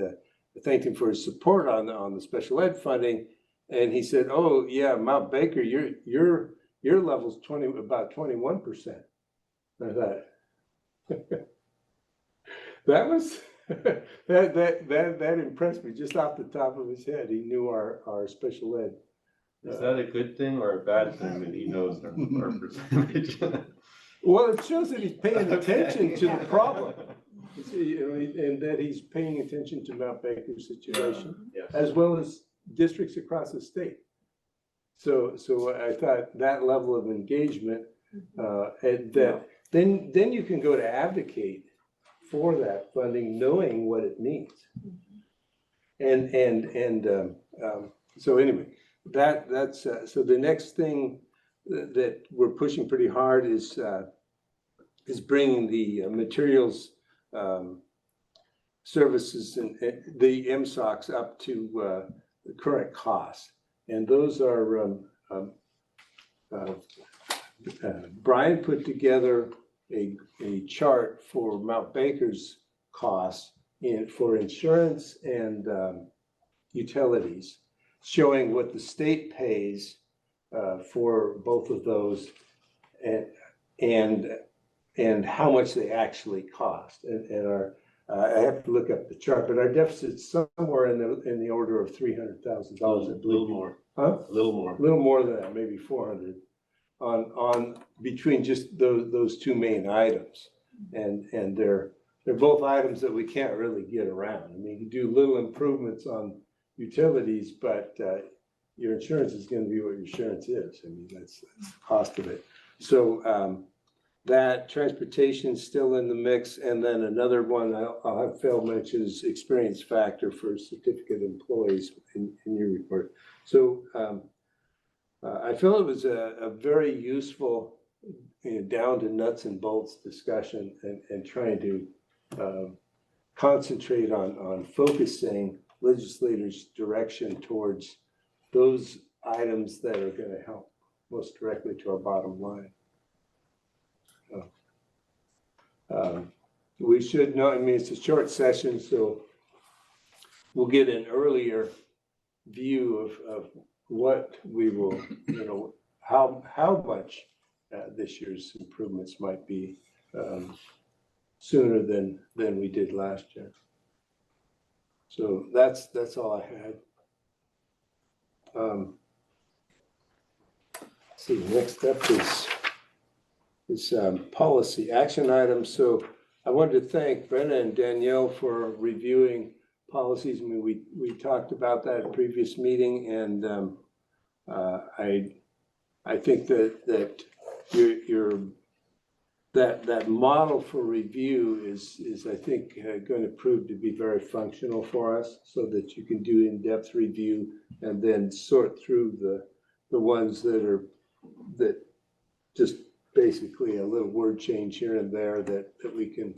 I thanked him for his support on the special ed funding, and he said, "Oh yeah, Mount Baker, your level's about 21%." I thought that was that impressed me just off the top of his head. He knew our special ed. Is that a good thing or a bad thing that he knows our percentage? Well, it shows that he's paying attention to the problem. And that he's paying attention to Mount Baker's situation, as well as districts across the state. So I thought that level of engagement, and that then you can go to advocate for that funding, knowing what it means. So anyway, that's so the next thing that we're pushing pretty hard is bringing the materials services and the MSOCs up to the current cost. And those are, Brian put together a chart for Mount Baker's costs for insurance and utilities, showing what the state pays for both of those and how much they actually cost. And I have to look up the chart, but our deficit's somewhere in the order of $300,000, I believe. A little more. Huh? A little more. A little more than that, maybe 400 on between just those two main items. And they're both items that we can't really get around. I mean, you do little improvements on utilities, but your insurance is going to be what your insurance is. I mean, that's the cost of it. So that transportation is still in the mix. And then another one I'll have Phil mention is experience factor for certificate employees in your report. So I feel it was a very useful, down to nuts and bolts discussion and trying to concentrate on focusing legislators' direction towards those items that are going to help most directly to our bottom line. We should know, I mean, it's a short session, so we'll get an earlier view of what we will, how much this year's improvements might be sooner than we did last year. So that's all I had. Let's see, next up is is policy action items. So I wanted to thank Brenna and Danielle for reviewing policies. I mean, we talked about that at a previous meeting, and I think that that model for review is I think going to prove to be very functional for us, so that you can do in-depth review and then sort through the ones that just basically a little word change here and there that we can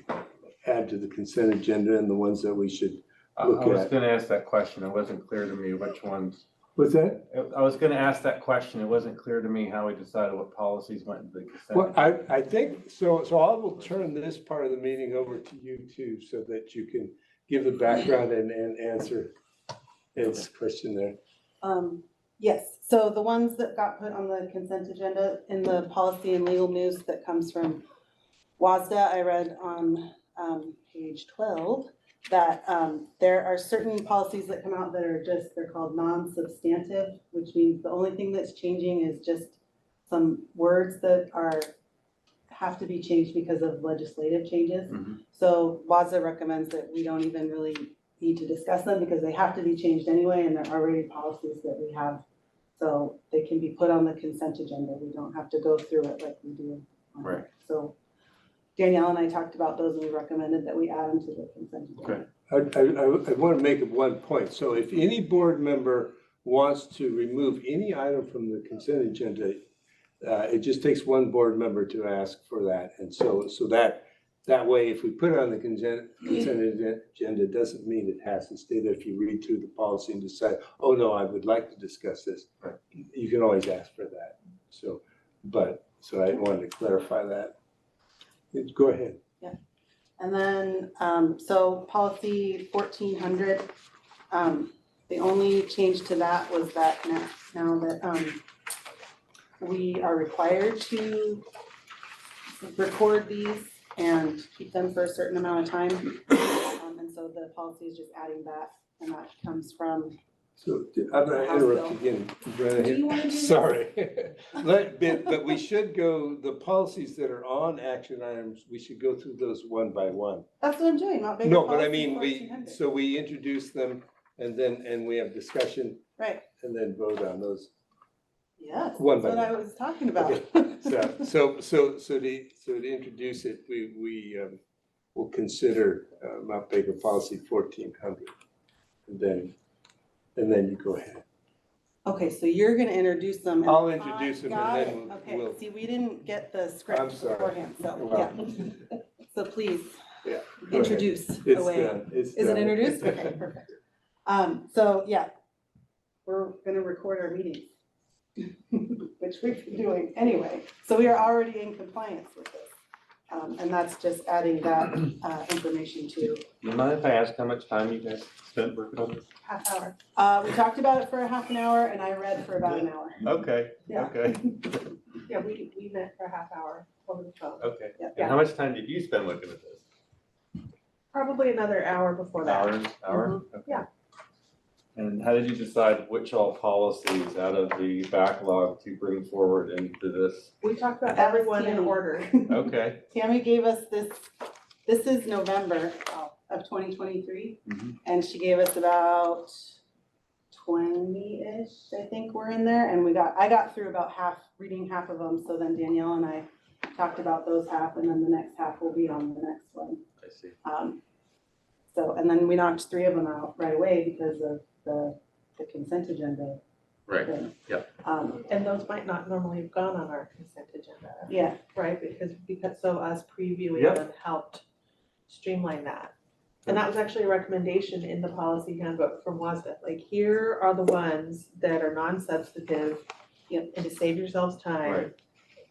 add to the consent agenda, and the ones that we should look I was at. gonna ask that question. It wasn't clear to me which ones. What's that? I was gonna ask that question. It wasn't clear to me how we decided what policies went into the consent. Well, I think, so I will turn this part of the meeting over to you too, so that you can give the background and answer Ed's question there. Yes, so the ones that got put on the consent agenda in the policy and legal news that comes from WASDA, I read on page 12 that there are certain policies that come out that are just, they're called non-substantive, which means the only thing that's changing is just some words that have to be changed because of legislative changes. So WASDA recommends that we don't even really need to discuss them because they have to be changed anyway, and they're already policies that we have. So they can be put on the consent agenda. We don't have to go through it like we do. Right. So Danielle and I talked about those, and we recommended that we add them to the consent agenda. I want to make one point. So if any board member wants to remove any item from the consent agenda, it just takes one board member to ask for that. And so that way, if we put it on the consent agenda, it doesn't mean it has to stay there. If you read through the policy and decide, oh no, I would like to discuss this, you can always ask for that. So I wanted to clarify that. Go ahead. Yeah. And then, so policy 1400, the only change to that was that now that we are required to record these and keep them for a certain amount of time. And so the policy is just adding that, and that comes from. So I'm gonna interrupt again, Brenna. Do you want to do this? Sorry. But we should go, the policies that are on action items, we should go through those one by one. That's what I'm doing, not big. No, but I mean, we introduce them and we have discussion. Right. And then vote on those. Yes, that's One by what I one. was talking about. Okay. So to introduce it, we will consider Mount Baker policy 1400. And then you go ahead. Okay, so you're gonna introduce them. and I'll introduce them and got then it. we'll. Okay, see, we didn't get the I'm script sorry. beforehand, so, Well, yeah. So please, Yeah. go ahead. introduce It's away. done. It's Is it done. introduced? Okay, perfect. So, yeah, we're gonna record our meetings, which we've been doing anyway. So we are already in compliance with this. And that's just adding that information to Do you mind if I ask how much time you guys spent working on this? Half hour. we talked about it for a half an hour, and I read for about an hour. Okay, Yeah. okay, Yeah, we met for a half hour over the phone. okay. Yeah. And how much time did you spend looking at this? Probably another hour before that. Hour? Mm-hmm. Okay. Yeah. And how did you decide which all policies out of the backlog to bring forward into this? We talked about That was everyone in Tammy. order. Okay. Tammy gave us this is November of 2023. Mhm. And she gave us about 20-ish, I think we're in there. And I got through about reading half of them. So then Danielle and I talked about those half, and then the next half will be on the next one. I see. So, and then we knocked 3 of them out right away because of the consent agenda. Right, thing. yep. And those might not normally have gone on our consent agenda. Yeah, Right, because so us previewing Yep. them helped streamline that. And that was actually a recommendation in the policy handbook from WASDA, like, here are the ones that are non-substantive, and to save yourselves time. Right.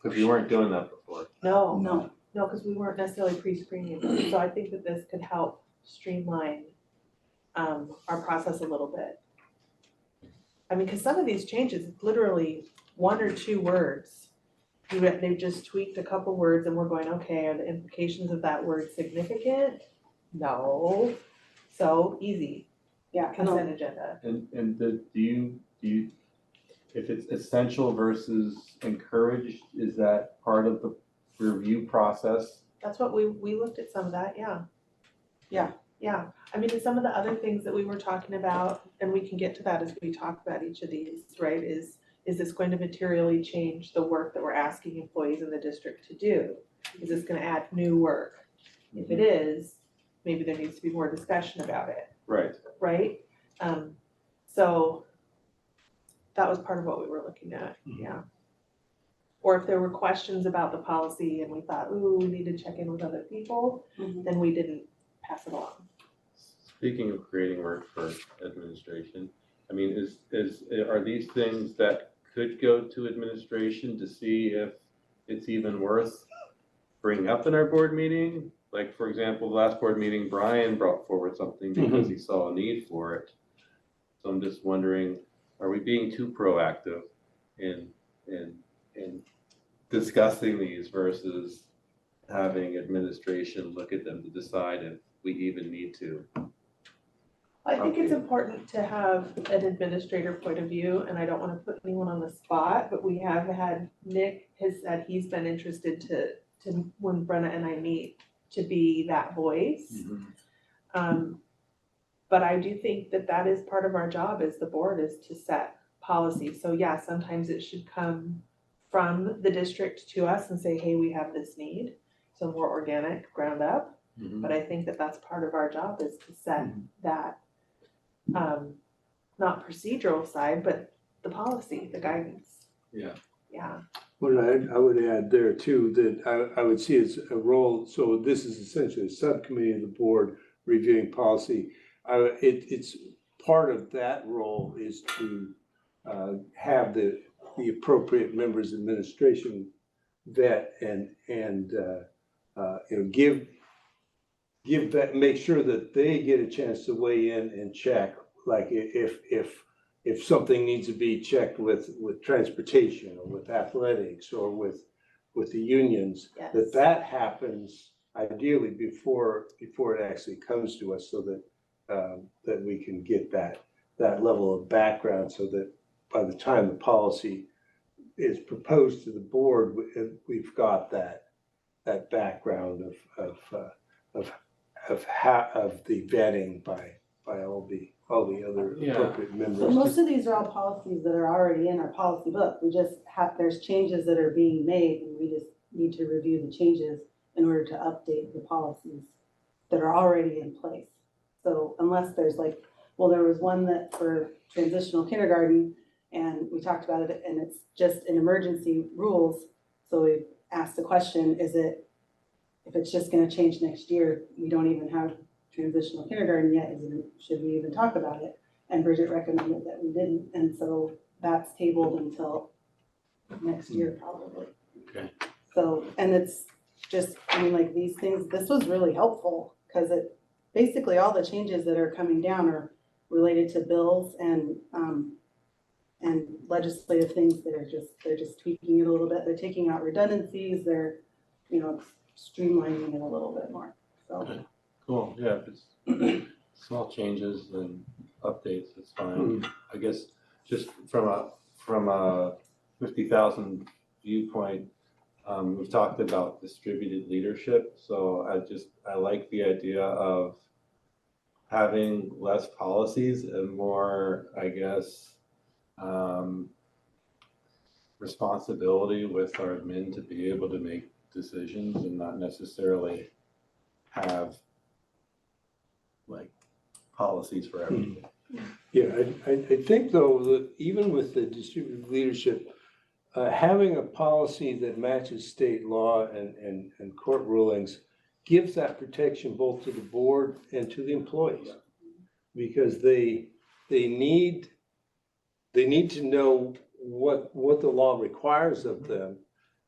Because you weren't doing that before. No, because we weren't necessarily pre-screening them, so I think that this could help streamline our process a little bit. I mean, because some of these changes, it's literally 1 or 2 words. They've just tweaked a couple words and we're going, okay, are the implications of that word significant? No, so easy, yeah. consent agenda. And do you, if it's essential versus encouraged, is that part of the review process. That's what we looked at some of that, yeah. Yeah. Yeah, I mean, and some of the other things that we were talking about, and we can get to that as we talk about each of these, right, is this going to materially change the work that we're asking employees in the district to do? Is this gonna add new work? If it is, maybe there needs to be more discussion about it, Right. right? So that was part of what we were looking at, yeah. Or if there were questions about the policy and we thought, ooh, we need to check in with other people, then we didn't pass it along. Speaking of creating work for administration, I mean, are these things that could go to administration to see if it's even worth bringing up in our board meeting? Like, for example, the last board meeting, Brian brought forward something because he saw a need for it. So I'm just wondering, are we being too proactive in discussing these versus having administration look at them to decide if we even need to? I think it's important to have an administrator point of view, and I don't wanna put anyone on the spot, but we have had, Nick has said he's been interested to when Brenna and I meet, to be that voice. But I do think that that is part of our job as the board, is to set policy. So yeah, sometimes it should come from the district to us and say, hey, we have this need. So more organic, ground up. But I think that that's part of our job, is to set that, not procedural side, but the policy, the guidance. Yeah. Yeah. What I would add there too, that I would see as a role, so this is essentially a subcommittee of the board reviewing policy. It's part of that role is to have the appropriate members of administration vet and give that, make sure that they get a chance to weigh in and check, like if something needs to be checked with transportation or with athletics or with the unions, Yes. that happens ideally before it actually comes to us, so that we can get that level of background, so that by the time the policy is proposed to the board, we've got that background of the vetting by all the other appropriate members. So most of these are all policies that are already in our policy book. We just there's changes that are being made, and we just need to review the changes in order to update the policies that are already in place. So unless there's like, well, there was one that for transitional kindergarten, and we talked about it, and it's just an emergency rules. So we asked the question, if it's just gonna change next year, we don't even have transitional kindergarten yet, should we even talk about it? And Bridget recommended that we didn't, and so that's tabled until next year probably. Okay. So, and it's just, I mean, like these things, this was really helpful, because it, basically all the changes that are coming down are related to bills and legislative things that they're just tweaking it a little bit. They're taking out redundancies, they're, streamlining it a little bit more, so. Okay. Cool, yeah, if it's small changes and updates, it's fine. I guess just from a 50,000 viewpoint, we've talked about distributed leadership. So I like the idea of having less policies and more, I guess, responsibility with our admin to be able to make decisions and not necessarily have like policies for everything. Yeah, I think though that even with the distributed leadership, having a policy that matches state law and court rulings gives that protection both to the board and to the employees, because they need to know what the law requires of them,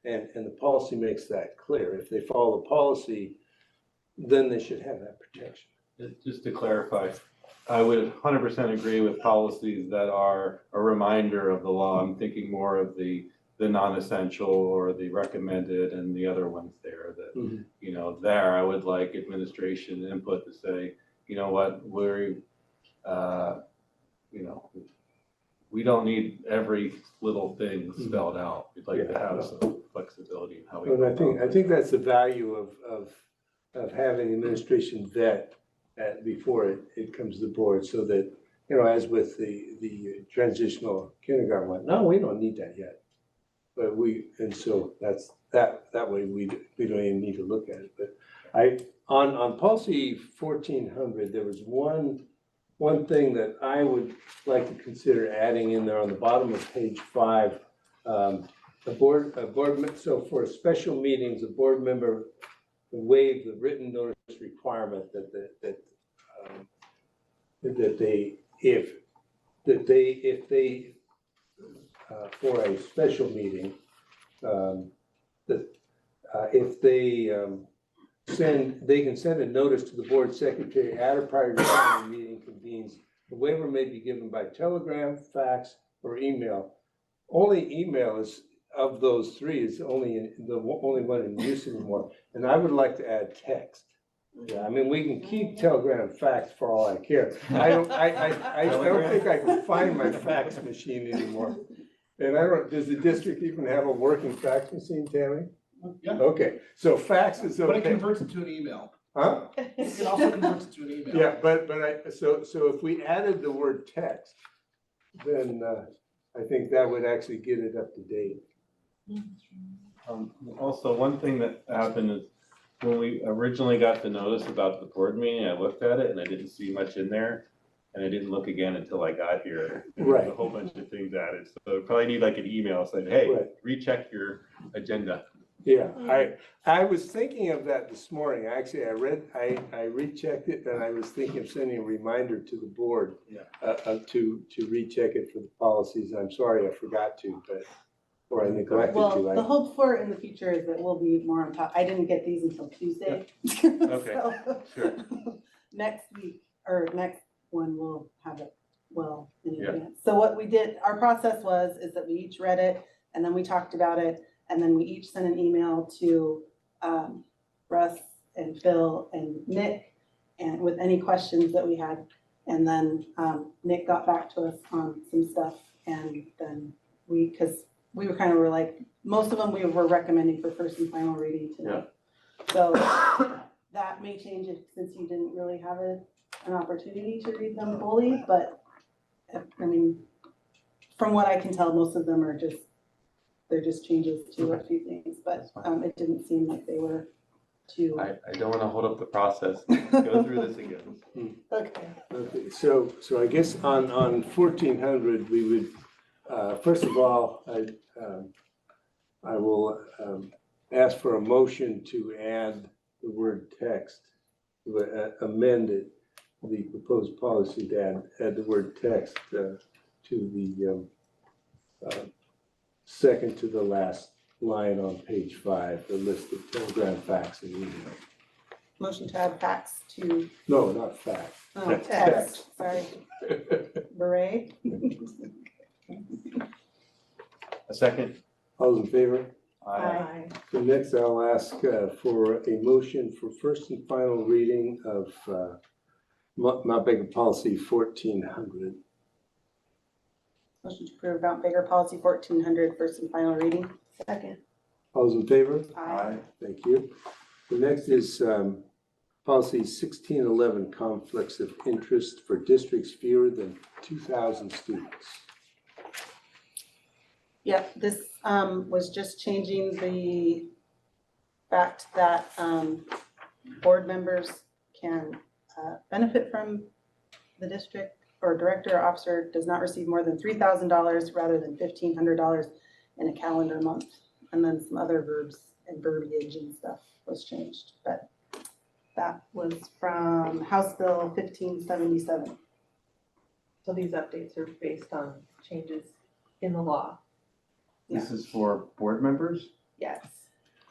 and the policy makes that clear. If they follow the policy, then they should have that protection. Just to clarify, I would 100% agree with policies that are a reminder of the law. I'm thinking more of the non-essential or the recommended and the other ones there that, there I would like administration input to say, you know what, we don't need every little thing spelled out. We'd like to have some flexibility in how we. And I go about think it. that's the value of having administration vet before it comes to the board, so that, you know, as with the transitional kindergarten one, no, we don't need that yet. But and so that way we don't even need to look at it. But on policy 1400, there was one thing that I would like to consider adding in there on the bottom of page 5. So for special meetings, a board member can waive the written notice requirement if they for a special meeting, if they can send a notice to the board secretary at or prior to the time the meeting convenes. The waiver may be given by telegram, fax, or email. Only email is, of those three, is only one in use anymore. And I would like to add text. Yeah, I mean, we can keep telegram, fax for all I care. I don't think I can find my fax machine anymore. And does the district even have a working fax machine, Tammy? Yeah. Okay, so fax is okay. But it converts it to an email. Huh? It also converts it to an email. Yeah, but so if we added the word text, then I think that would actually get it up to date. Also, one thing that happened is when we originally got the notice about the board meeting, I looked at it and I didn't see much in there. And I didn't look again until I got here. And Right. there's a whole bunch of things added. So I probably need like an email saying, hey, Right. recheck your agenda. Yeah, I was thinking of that this morning. Actually, I rechecked it, and I was thinking of sending a reminder to the board to recheck it for the policies. I'm sorry I forgot to, or I neglected to. Well, the hope for in the future is that we'll be more on top. I didn't get these until Tuesday. Okay, So, sure. Next week, or next one, we'll have it well in Yeah. advance. So what we did, our process is that we each read it, and then we talked about it, and then we each sent an email to Russ and Phil and Nick, and with any questions that we had. And then Nick got back to us on some stuff, and then because we were like, most of them we were recommending for first and final reading tonight. So that may change it since you didn't really have an opportunity to read them fully, but I mean, from what I can tell, most of them are they're just changes to a few things, but it didn't seem like they were too. I don't want to hold up the process. Go through this again. Okay, so I guess on 1400, we would, first of all, I will ask for a motion to add the word text, to amend it, the proposed policy to add the word text to the second to the last line on page 5, the list of telegram, fax, and email. Motion to add fax to. No, not fax. Oh, text, sorry. Beret. A second. All those in favor? Aye. So next I'll ask for a motion for first and final reading of Mount Baker Policy 1400. Motion to approve Mount Baker Policy 1400, first and final reading. Second. All those in favor? Aye. Thank you. The next is Policy 1611, conflicts of interest for districts fewer than 2,000 students. Yep, this was just changing the fact that board members can benefit from the district, or director or officer does not receive more than $3,000 rather than $1,500 in a calendar month. And then some other verbs and verbiage and stuff was changed, but that was from House Bill 1577. So these updates are based on changes in the law. This is for board members? Yes.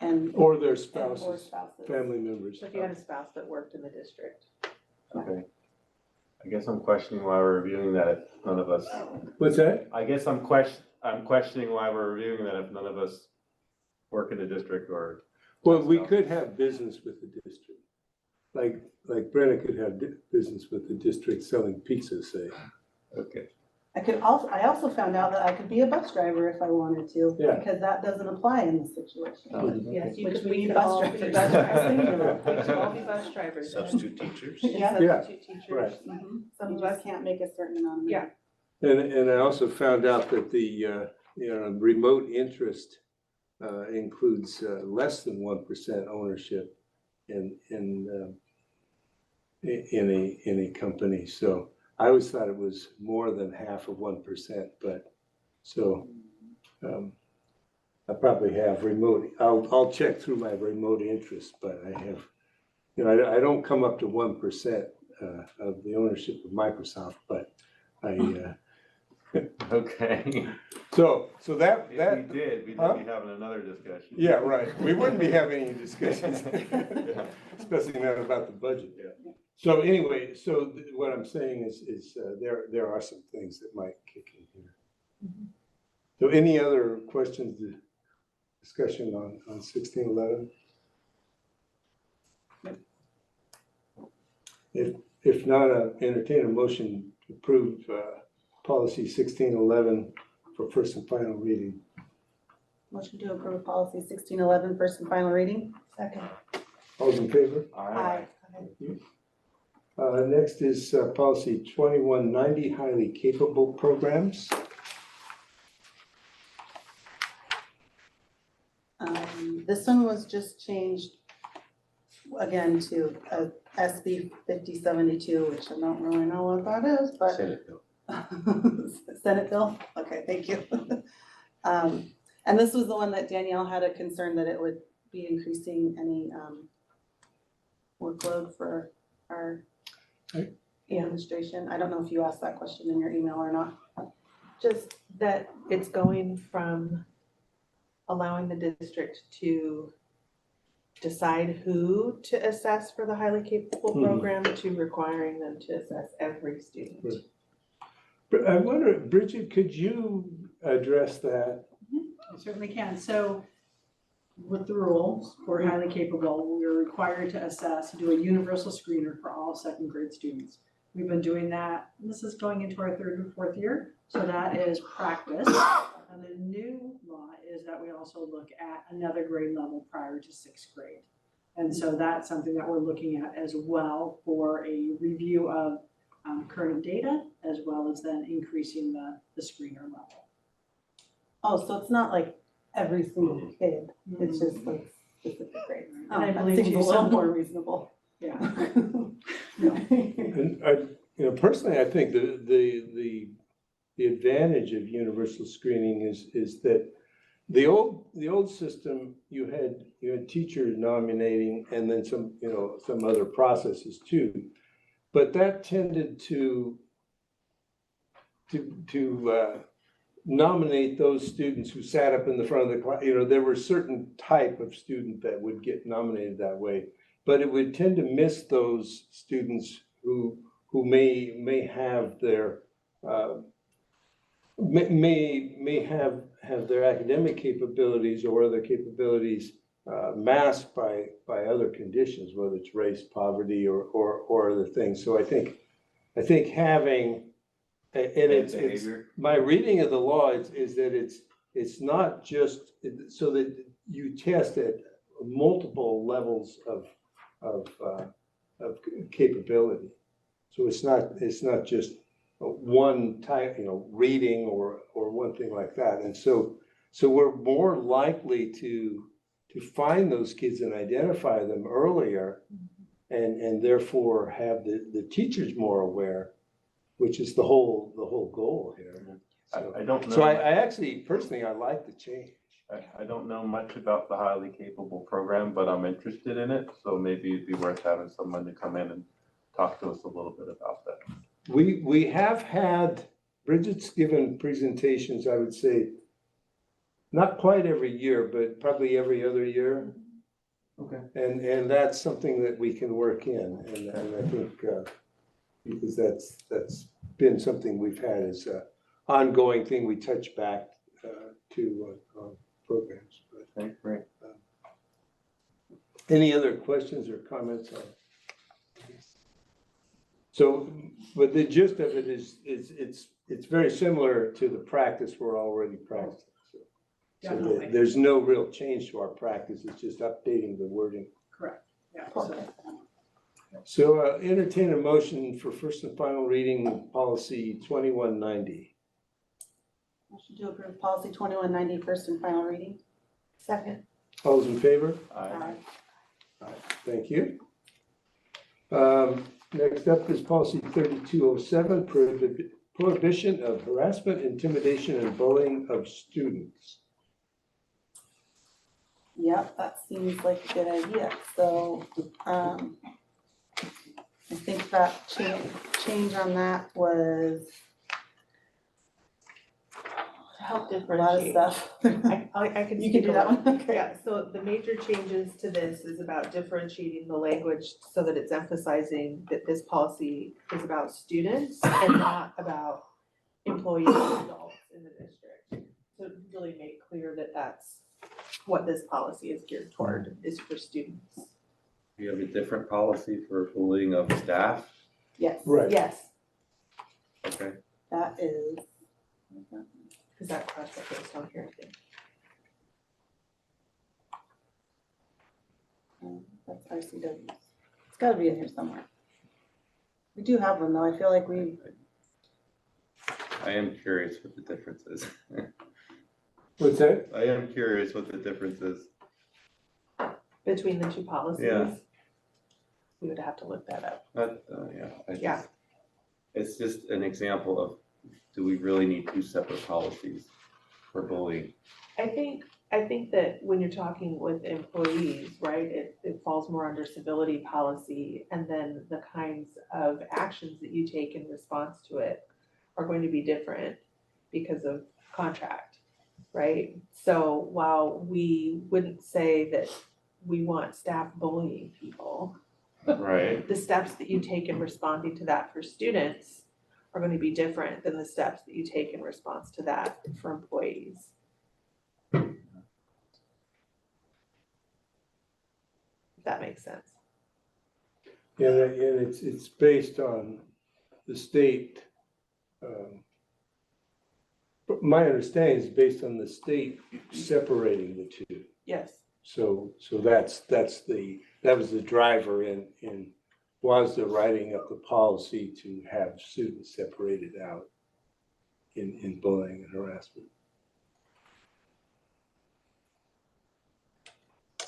And Or their or spouses, spouses. family members. So if you had a spouse that worked in the district. Okay. I guess I'm questioning why we're reviewing that if none of us, What's that? I guess I'm questioning why we're reviewing that if none of us work in the district or. Well, we could have business with the district. Like Brenna could have business with the district selling pizza, say. Okay. I also found out that I could be a bus driver if I wanted to, Yeah. because that doesn't apply in this situation. Yes, you Which could, we we need could bus all be drivers. bus drivers. Yeah. We could all be bus drivers. Substitute teachers. Yeah. Yeah, Substitute teachers. right. Some You of just us, can't make a certain amount of money. Yeah. And I also found out that the, remote interest includes less than 1% ownership in a company. So I always thought it was more than half of 1%, but so I probably have remote, I'll check through my remote interest, but I have, I don't come up to 1% of the ownership of Microsoft, but I, Okay. so that, If we did, we'd Huh? be having another discussion. yeah, right. We wouldn't be having any discussions, especially not about the budget. So anyway, so what I'm saying is there are some things that might kick in here. So any other questions, discussion on 1611? If not, entertain a motion to approve policy 1611 for first and final reading. Motion to approve policy 1611, first and final reading. second. All those in favor? Aye. Next is policy 2190, highly capable programs. This one was just changed again to a SB 5072, which I don't really know what that is, but. Senate bill. Senate bill? Okay, thank you. And this was the one that Danielle had a concern that it would be increasing any workload for our administration. I don't know if you asked that question in your email or not. Just that it's going from allowing the district to decide who to assess for the highly capable program to requiring them to assess every student. Right. But I wonder, Bridget, could you address that? I certainly can. So with the rules for highly capable, we're required to assess, do a universal screener for all second grade students. We've been doing that. This is going into our third and fourth year. So that is practice. And the new law is that we also look at another grade level prior to sixth grade. And so that's something that we're looking at as well for a review of current data, as well as then increasing the screener level. Oh, so it's not like every single kid, it's just like specific grades. And I That believe seems you a little some- more reasonable. Yeah. And personally, I think the advantage of universal screening is that the old system, you had teachers nominating and then some other processes too. But that tended to nominate those students who sat up in the front of the class. There were certain type of student that would get nominated that way, but it would tend to miss those students who may have their may have their academic capabilities or other capabilities masked by other conditions, whether it's race, poverty, or other things. So I think having, and it's my reading of the law is that it's not just so that you test at multiple levels of capability. So it's not just one type, reading or one thing like that. And so we're more likely to find those kids and identify them earlier, and therefore have the teachers more aware, which is the whole goal here. I don't know. So I actually, personally, I like the change. I don't know much about the highly capable program, but I'm interested in it. So maybe it'd be worth having someone to come in and talk to us a little bit about that. We have had, Bridget's given presentations, I would say, not quite every year, but probably every other year. Okay. And that's something that we can work in, and I think, because that's been something we've had as an ongoing thing we touch back to programs. Okay, great. Any other questions or comments on it? So, but the gist of it is it's it's very similar to the practice we're already practicing. So Definitely. there's no real change to our practice, it's just updating the wording. Correct, yeah. So entertain a motion for first and final reading, policy 2190. Motion to approve policy 2190, first and final reading. Second. All those in favor? Aye. Thank you. Next up is policy 3207, prohibition of harassment, intimidation, and bullying of students. Yep, that seems like a good idea. So, I think that change on that was To help a lot of differentiate. stuff. I can. You can do speak that about- one? Okay. Yeah, so the major changes to this is about differentiating the language so that it's emphasizing that this policy is about students and not about employees and adults in the district. So really make clear that that's what this policy is geared toward, is for students. You have a different policy for bullying of staff? Yes. Right. Yes, Okay. That is. because that cross referenced on here, I think. That's RCW. It's gotta be in here somewhere. We do have one though. I feel like we, I am curious what the difference is. What's that? I am curious what the difference is. Between the two policies. Yeah. We would have to look that up. Yeah. It's just an example of, do we really need two separate policies for bullying? I think that when you're talking with employees, right, it falls more under civility policy, and then the kinds of actions that you take in response to it are going to be different because of contract, right? So while we wouldn't say that we want staff bullying people, Right. the steps that you take in responding to that for students are going to be different than the steps that you take in response to that for employees. If that makes sense. Yeah, and it's based on the state. But my understanding is based on the state separating the two. Yes. So that was the driver in WASDA writing up the policy to have students separated out in bullying and harassment.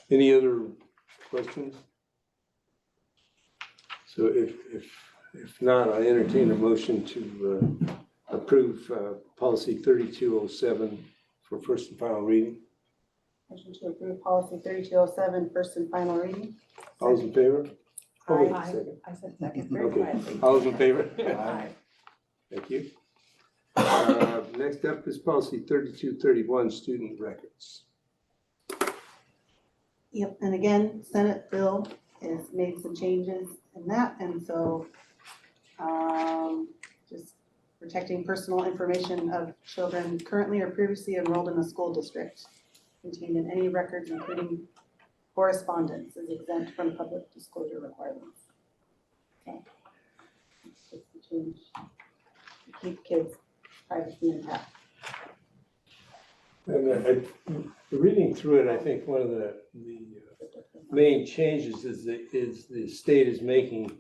Any other questions? So if not, I entertain a motion to approve policy 3207 for first and final reading. motion to approve policy 3207, first and final reading. All those in favor? Oh, wait a I second. said second, very Okay. quietly. All those in favor? Aye. Thank you. Next up is policy 3231, student records. Yep, and again, Senate bill has made some changes in that, and so just protecting personal information of children currently or previously enrolled in a school district contained in any records, including correspondence, is exempt from public disclosure requirements. Okay. That's just the change to keep kids' privacy intact. And reading through it, I think one of the main changes is the state is making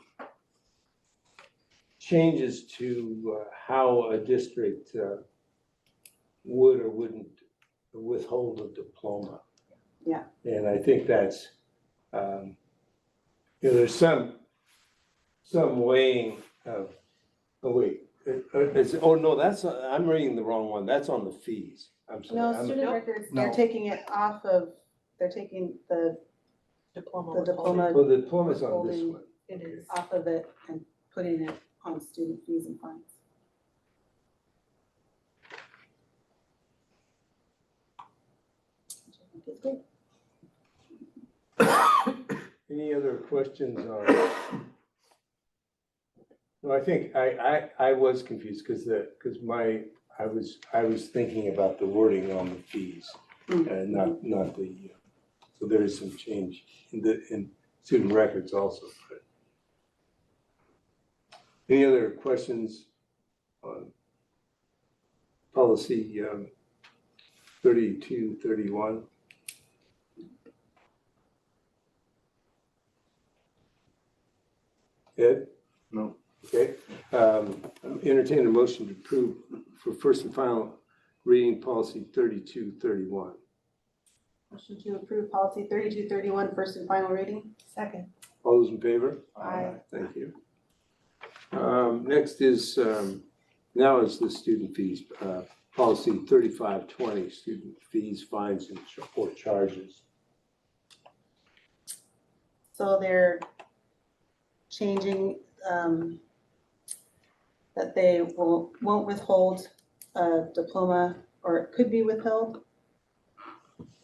changes to how a district would or wouldn't withhold a diploma. Yeah. And I think that's, there's some weighing of, I'm reading the wrong one. That's on the fees. I'm sorry. No, I'm- student records, they're No. taking it off of, they're taking the Diploma. the diploma Well, the diploma's on this withholding one. It is. off of it and putting it on student fees and fines. Which I think is good. Any other questions on? No, I think I was confused because I was thinking about the wording on the fees and not the, so there is some change in student records also. But any other questions on policy 3231. Ed? No. Okay. Entertain a motion to approve for first and final reading policy 3231. Motion to approve policy 3231, first and final reading. Second. All those in favor? Aye. Thank you. Next is, now is the student fees, policy 3520, student fees, fines, and or charges. So they're changing, that they won't withhold a diploma, or it could be withheld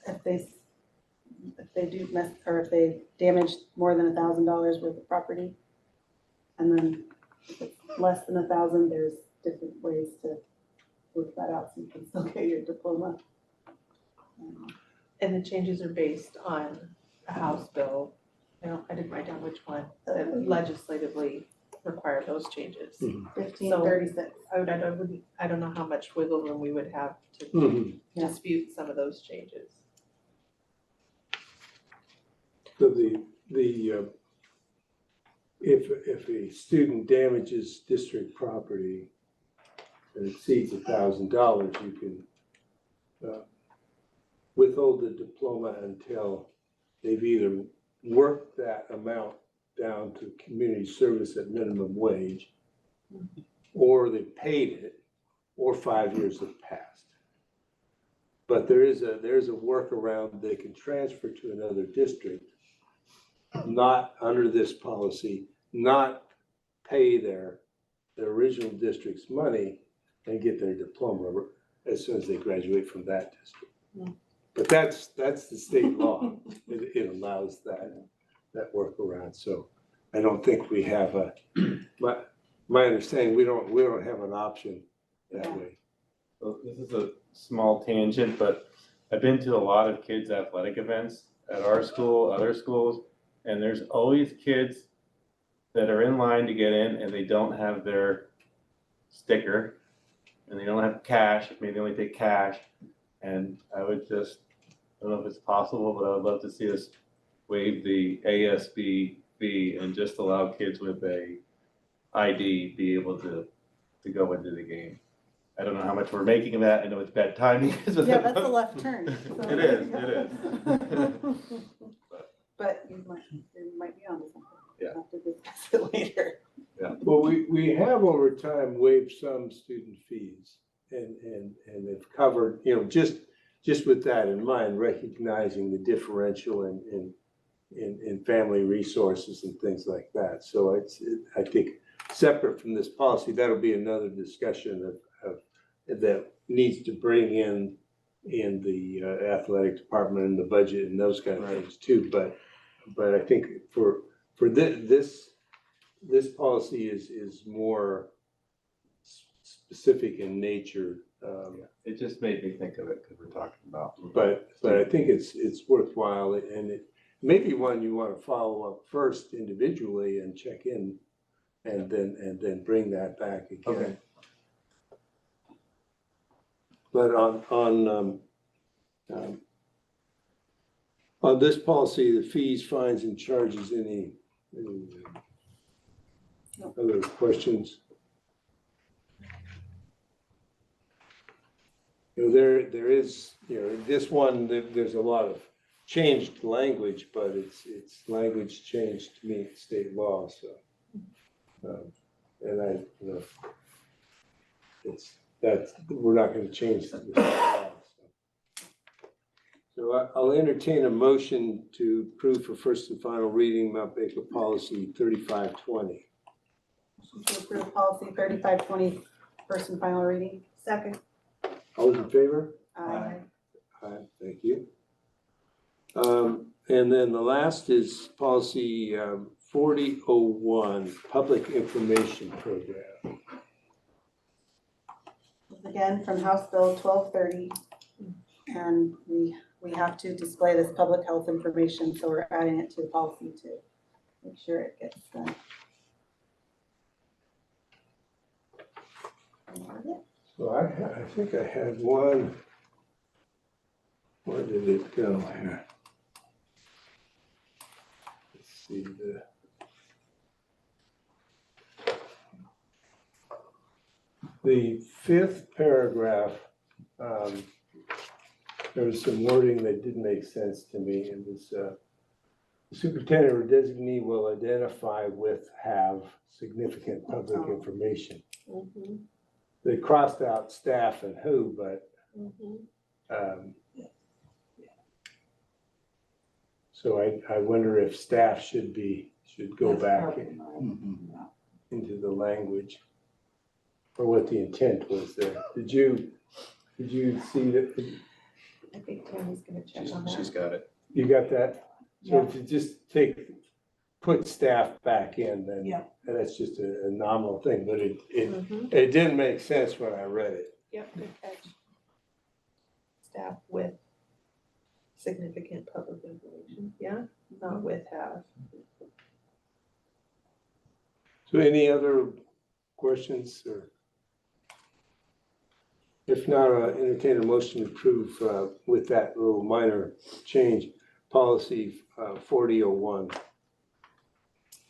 if they do mess, or if they damage more than $1,000 worth of property. And then if it's less than 1,000, there's different ways to work that out so you can still get your diploma. And the changes are based on a House bill. I didn't write down which one, that legislatively require those changes. 1536. I don't know how much wiggle room we would have to Mm-hmm. dispute some of those changes. So if a student damages district property and exceeds $1,000, you can withhold the diploma until they've either worked that amount down to community service at minimum wage, or they paid it, or 5 years have passed. But there's a workaround. They can transfer to another district, not under this policy, not pay their original district's money and get their diploma as soon as they graduate from that district. But that's the state law. It allows that workaround. So I don't think we have my understanding, we don't have an option that way. So this is a small tangent, but I've been to a lot of kids' athletic events at our school, other schools, and there's always kids that are in line to get in and they don't have their sticker and they don't have cash. Maybe they only take cash. And I would just, I don't know if it's possible, but I would love to see us waive the ASB fee and just allow kids with a ID be able to go into the game. I don't know how much we're making of that. I know it's bad timing. Yeah, that's a left turn. So. It is. But you might be onto something. Yeah. We'll have to discuss it later. Yeah. Well, we have over time waived some student fees and have covered, just with that in mind, recognizing the differential in family resources and things like that. So I think separate from this policy, that'll be another discussion of that needs to bring in the athletic department and the budget and those kind of things too. But I think for this policy is more specific in nature. It just made me think of it because we're talking about. But I think it's worthwhile, and it may be one you want to follow up first individually and check in, and then bring that back again. Okay. But on this policy, the fees, fines, and charges, any other questions? There is, this one, there's a lot of changed language, but it's language changed to meet state law, so. And we're not going to change the law. So I'll entertain a motion to approve for first and final reading Mount Baker policy 3520. To approve policy 3520, first and final reading. Second. All those in favor? Aye. Aye, thank you. And then the last is policy 4001, public information program. Again, from House Bill 1230, and we have to display this public health information, so we're adding it to the policy to make sure it gets done. So I think I had one. Where did it go here? Let's see the fifth paragraph. There was some wording that didn't make sense to me. It was the superintendent or designee will identify with have significant public information. Mhm, They crossed out staff and who, but mhm. so I wonder if staff should go That's back probably mine. into the language or what the intent was there. Did you see that? I think Tammy's gonna check on that. She's got it. You got that? So Yeah. if you just put staff back in, then Yeah. that's just a nominal thing, but it Mhm. didn't make sense when I read it. Yep, good catch. Staff with significant public information, yeah, not with have. So any other questions or? If not, entertain a motion to approve with that little minor change, policy 4001.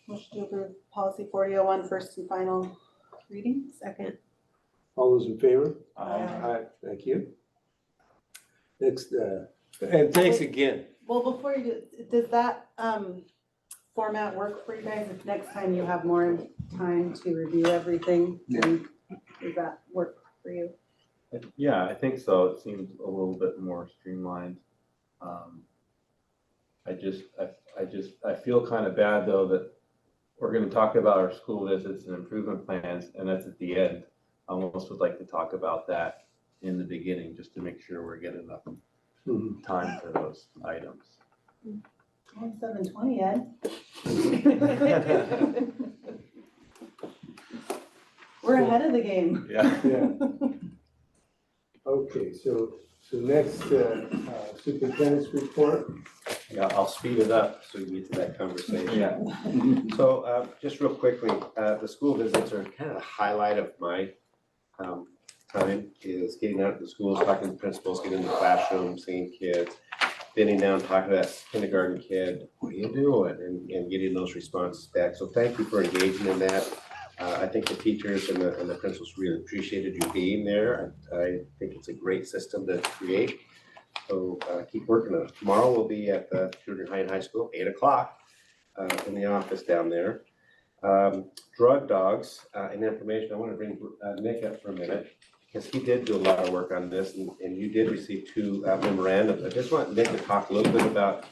Motion to approve policy 4001, first and final reading. Second. All those in favor? Aye. Thank you. Next, and thanks again. Well, before you do, does that format work for you guys? If next time you have more time to review everything, then does that work for you? Yeah, I think so. It seems a little bit more streamlined. I feel kind of bad though that we're going to talk about our school visits and improvement plans, and that's at the end. I almost would like to talk about that in the beginning, just to make sure we're getting enough time for those items. 7:20, Ed. We're ahead of the game. Yeah. Okay, so next, superintendent's report. Yeah, I'll speed it up so you get to that conversation. Yeah. So just real quickly, the school visits are kind of the highlight of my time is getting out to the schools, talking to principals, getting in the classroom, seeing kids, bending down, talking to that kindergarten kid, what are you doing? And getting those responses back. So thank you for engaging in that. I think the teachers and the principals really appreciated you being there. I think it's a great system to create. So keep working on it. Tomorrow we'll be at the junior high and high school, 8 o'clock in the office down there. Drug dogs and information. I want to bring Nick up for a minute because he did do a lot of work on this and you did receive 2 memorandums. I just want Nick to talk a little bit about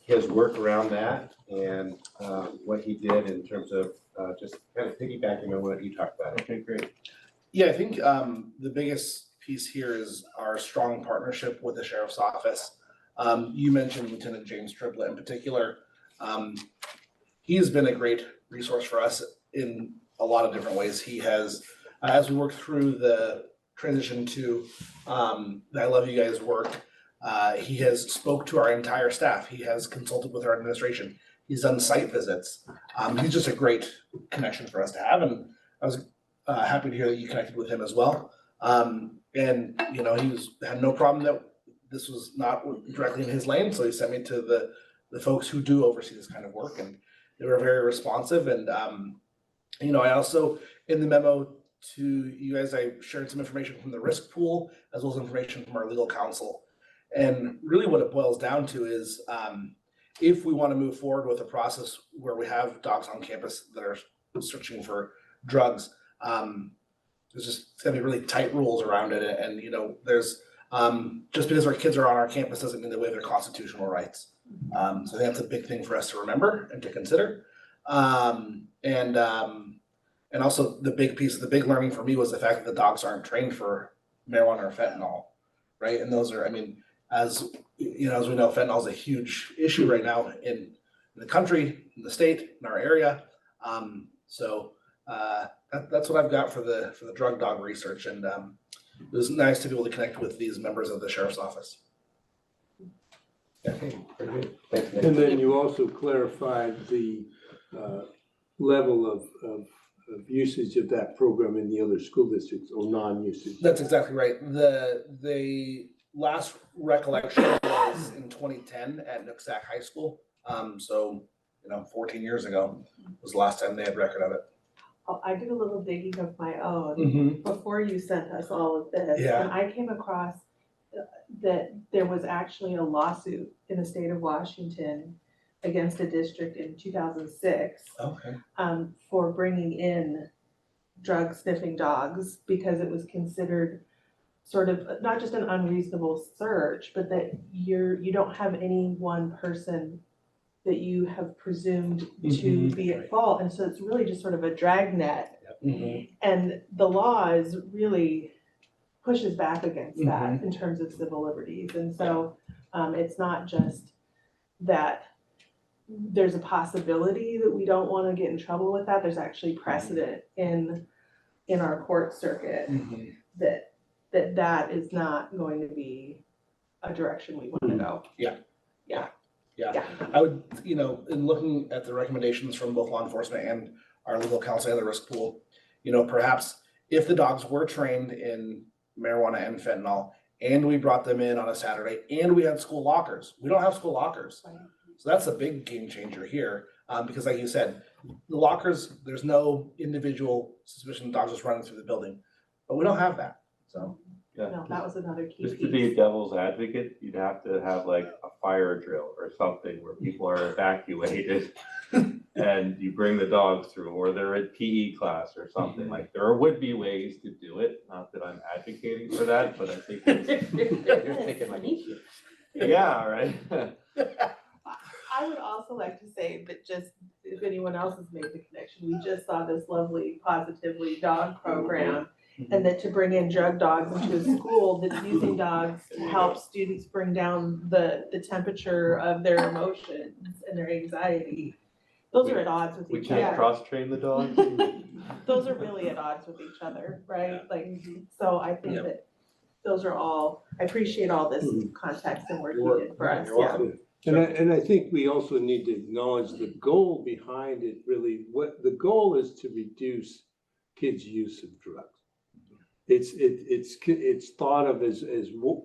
his work around that and what he did in terms of just kind of piggybacking on what you talked about. Okay, great. Yeah, I think the biggest piece here is our strong partnership with the sheriff's office. You mentioned Lieutenant James Triplett in particular. He has been a great resource for us in a lot of different ways. He has, as we work through the transition to the I Love You Guys work, he has spoke to our entire staff. He has consulted with our administration. He's done site visits. He's just a great connection for us to have, and I was happy to hear that you connected with him as well. And you know, had no problem that this was not directly in his lane, so he sent me to the folks who do oversee this kind of work, and they were very responsive. And you know, I also in the memo to you guys, I shared some information from the risk pool as well as information from our legal counsel. And really, what it boils down to is if we want to move forward with a process where we have dogs on campus that are searching for drugs, it's gonna be really tight rules around it. And you know, there's just because our kids are on our campus doesn't mean they waive their constitutional rights. So I think that's a big thing for us to remember and to consider. And also the big learning for me was the fact that the dogs aren't trained for marijuana or fentanyl, right? And those are, I mean, as you know, as we know, fentanyl is a huge issue right now in the country, in the state, in our area. So that's what I've got for the drug dog research, and it was nice to be able to connect with these members of the sheriff's office. Okay, very good. Thanks, Nick. And then you also clarified the level of usage of that program in the other school districts or non-usage? That's exactly right. The last recollection was in 2010 at Nooksack High School. So, 14 years ago was the last time they had record of it. Oh, I did a little digging of my own before you sent us all of this. Yeah. And I came across that there was actually a lawsuit in the state of Washington against a district in 2006 Okay. For bringing in drug sniffing dogs because it was considered sort of not just an unreasonable search, but that you don't have any one person that you have presumed to be at fault. And so it's really just sort of a dragnet. And the law is really pushes back against that in terms of civil liberties. And so it's not just that there's a possibility that we don't want to get in trouble with that. There's actually precedent in our court circuit that is not going to be a direction we want to go. Yeah, I would, in looking at the recommendations from both law enforcement and our legal counsel and the risk pool, perhaps if the dogs were trained in marijuana and fentanyl, and we brought them in on a Saturday, and we had school lockers. We don't have school lockers. So that's a big game changer here, because like you said, the lockers, there's no individual suspicion the dogs just running through the building, but we don't have that, so. Yeah, No, that was another key just piece. to be a devil's advocate, you'd have to have like a fire drill or something where people are evacuated and you bring the dogs through, or they're at PE class or something. Like there would be ways to do it. Not that I'm advocating for that, but I think You're thinking like, yeah, right. I would also like to say that just if anyone else has made the connection, we just saw this lovely Positively Dog program. And that to bring in drug dogs into a school that's using dogs to help students bring down the temperature of their emotions and their anxiety. Those are at odds with We each can't other. cross-train the dogs. Those are really at odds with each other, right? So I think that those are all, I appreciate all this context and work you did for us. You're welcome. And I think we also need to acknowledge the goal behind it, really, what the goal is to reduce kids' use of drugs. It's thought of as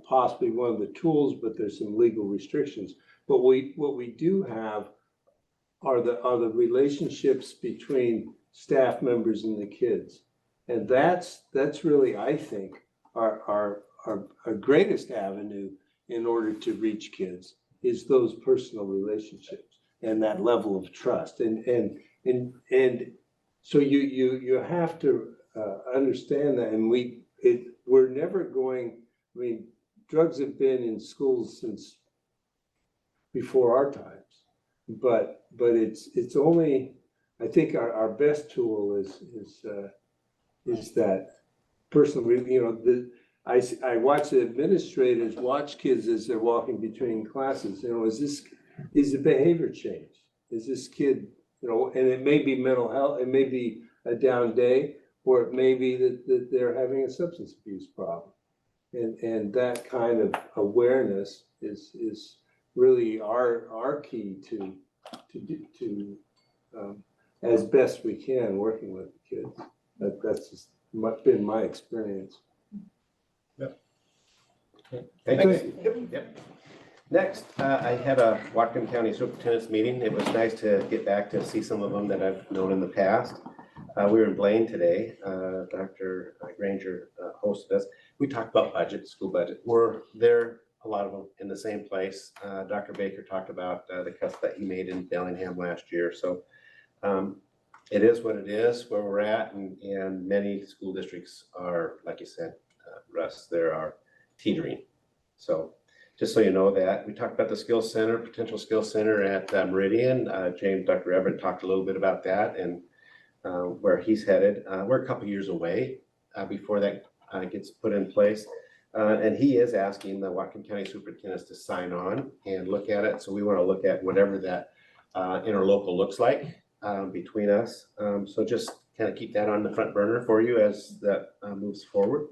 possibly one of the tools, but there's some legal restrictions. But what we do have are the relationships between staff members and the kids. And that's really, I think, our greatest avenue in order to reach kids is those personal relationships and that level of trust. And so you have to understand that, and we're never going. I mean, drugs have been in schools since before our times, but it's only, I think our best tool is that personal. I watch the administrators watch kids as they're walking between classes. Is the behavior change? Is this kid, and it may be mental health, it may be a down day, or it may be that they're having a substance abuse problem. And that kind of awareness is really our key to as best we can working with the kids. That's just been my experience. Thanks. Yep. Next, I had a Whatcom County Superintendent's meeting. It was nice to get back to see some of them that I've known in the past. We were in Blaine today. Dr. Granger hosted us. We talked about budget, school budget. We're there, a lot of them in the same place. Dr. Baker talked about the cuts that he made in Bellingham last year. So it is what it is, where we're at, and many school districts are, like you said, Russ, there are teetering. So just so you know that. We talked about the skills center, potential skills center at Meridian. Dr. Everett talked a little bit about that and where he's headed. We're a couple years away before that gets put in place. And he is asking the Whatcom County superintendents to sign on and look at it. So we want to look at whatever that interlocal looks like between us. So just kind of keep that on the front burner for you as that moves forward.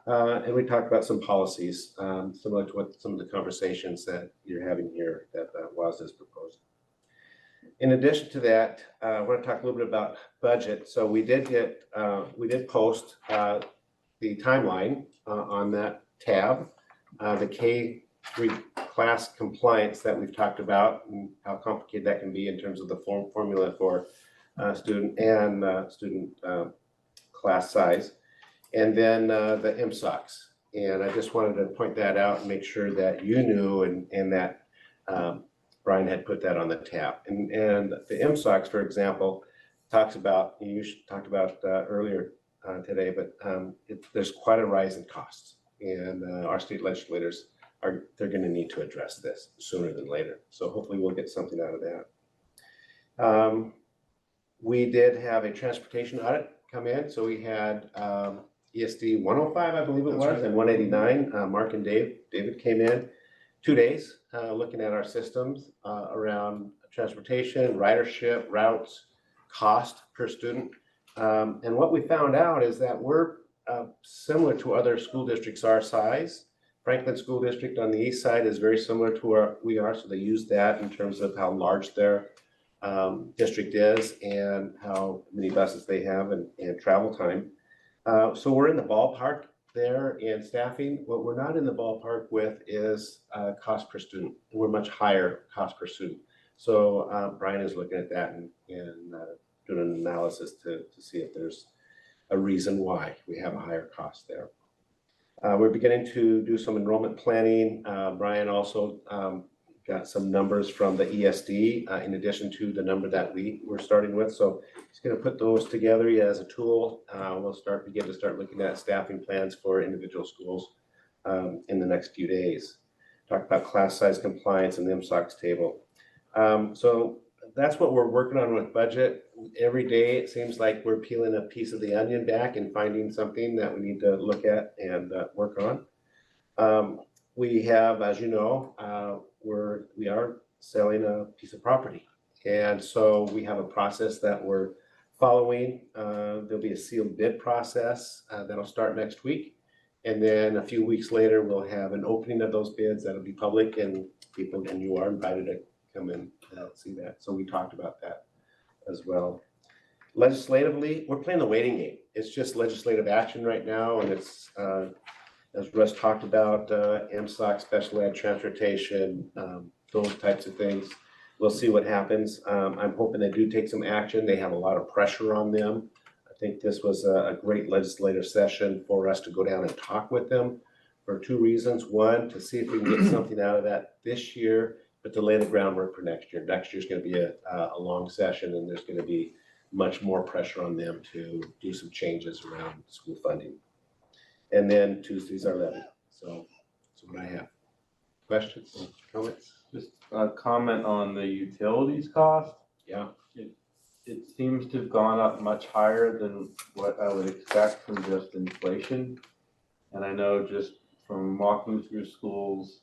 And we talked about some policies, similar to what some of the conversations that you're having here that WAS has proposed. In addition to that, I want to talk a little bit about budget. So we did post the timeline on that tab, the K-3 class compliance that we've talked about and how complicated that can be in terms of the formula for student class size, and then the MSOCs. And I just wanted to point that out and make sure that you knew and that Brian had put that on the tab. And the MSOCs, for example, talks about, you talked about earlier today, but there's quite a rise in costs. And our state legislators they're going to need to address this sooner than later. So hopefully we'll get something out of that. We did have a transportation audit come in. So we had ESD 105, I believe it was, and 189. Mark and David came in 2 days looking at our systems around transportation, ridership, routes, cost per student. And what we found out is that we're similar to other school districts our size. Franklin School District on the east side is very similar to where we are, so they use that in terms of how large their district is and how many buses they have and travel time. So we're in the ballpark there in staffing. What we're not in the ballpark with is cost per student. We're much higher cost per student. So Brian is looking at that and doing an analysis to see if there's a reason why we have a higher cost there. We're beginning to do some enrollment planning. Brian also got some numbers from the ESD in addition to the number that we were starting with. So he's going to put those together as a tool. We'll begin to start looking at staffing plans for individual schools in the next few days. Talk about class size compliance and the MSOCs table. So that's what we're working on with budget. Every day it seems like we're peeling a piece of the onion back and finding something that we need to look at and work on. We have, as you know, we are selling a piece of property. And so we have a process that we're following. There'll be a sealed bid process that'll start next week. And then a few weeks later, we'll have an opening of those bids that'll be public and you are invited to come and see that. So we talked about that as well. Legislatively, we're playing the waiting game. It's just legislative action right now. And it's, as Russ talked about, MSOC, special ed, transportation, those types of things. We'll see what happens. I'm hoping they do take some action. They have a lot of pressure on them. I think this was a great legislative session for us to go down and talk with them for two reasons. One, to see if we can get something out of that this year, but to lay the groundwork for next year. Next year's going to be a long session, and there's going to be much more pressure on them to do some changes around school funding. And then Tuesdays are levy. So that's what I have. Questions, comments? Just a comment on the utilities cost. Yeah. It seems to have gone up much higher than what I would expect from just inflation. And I know just from walking through schools,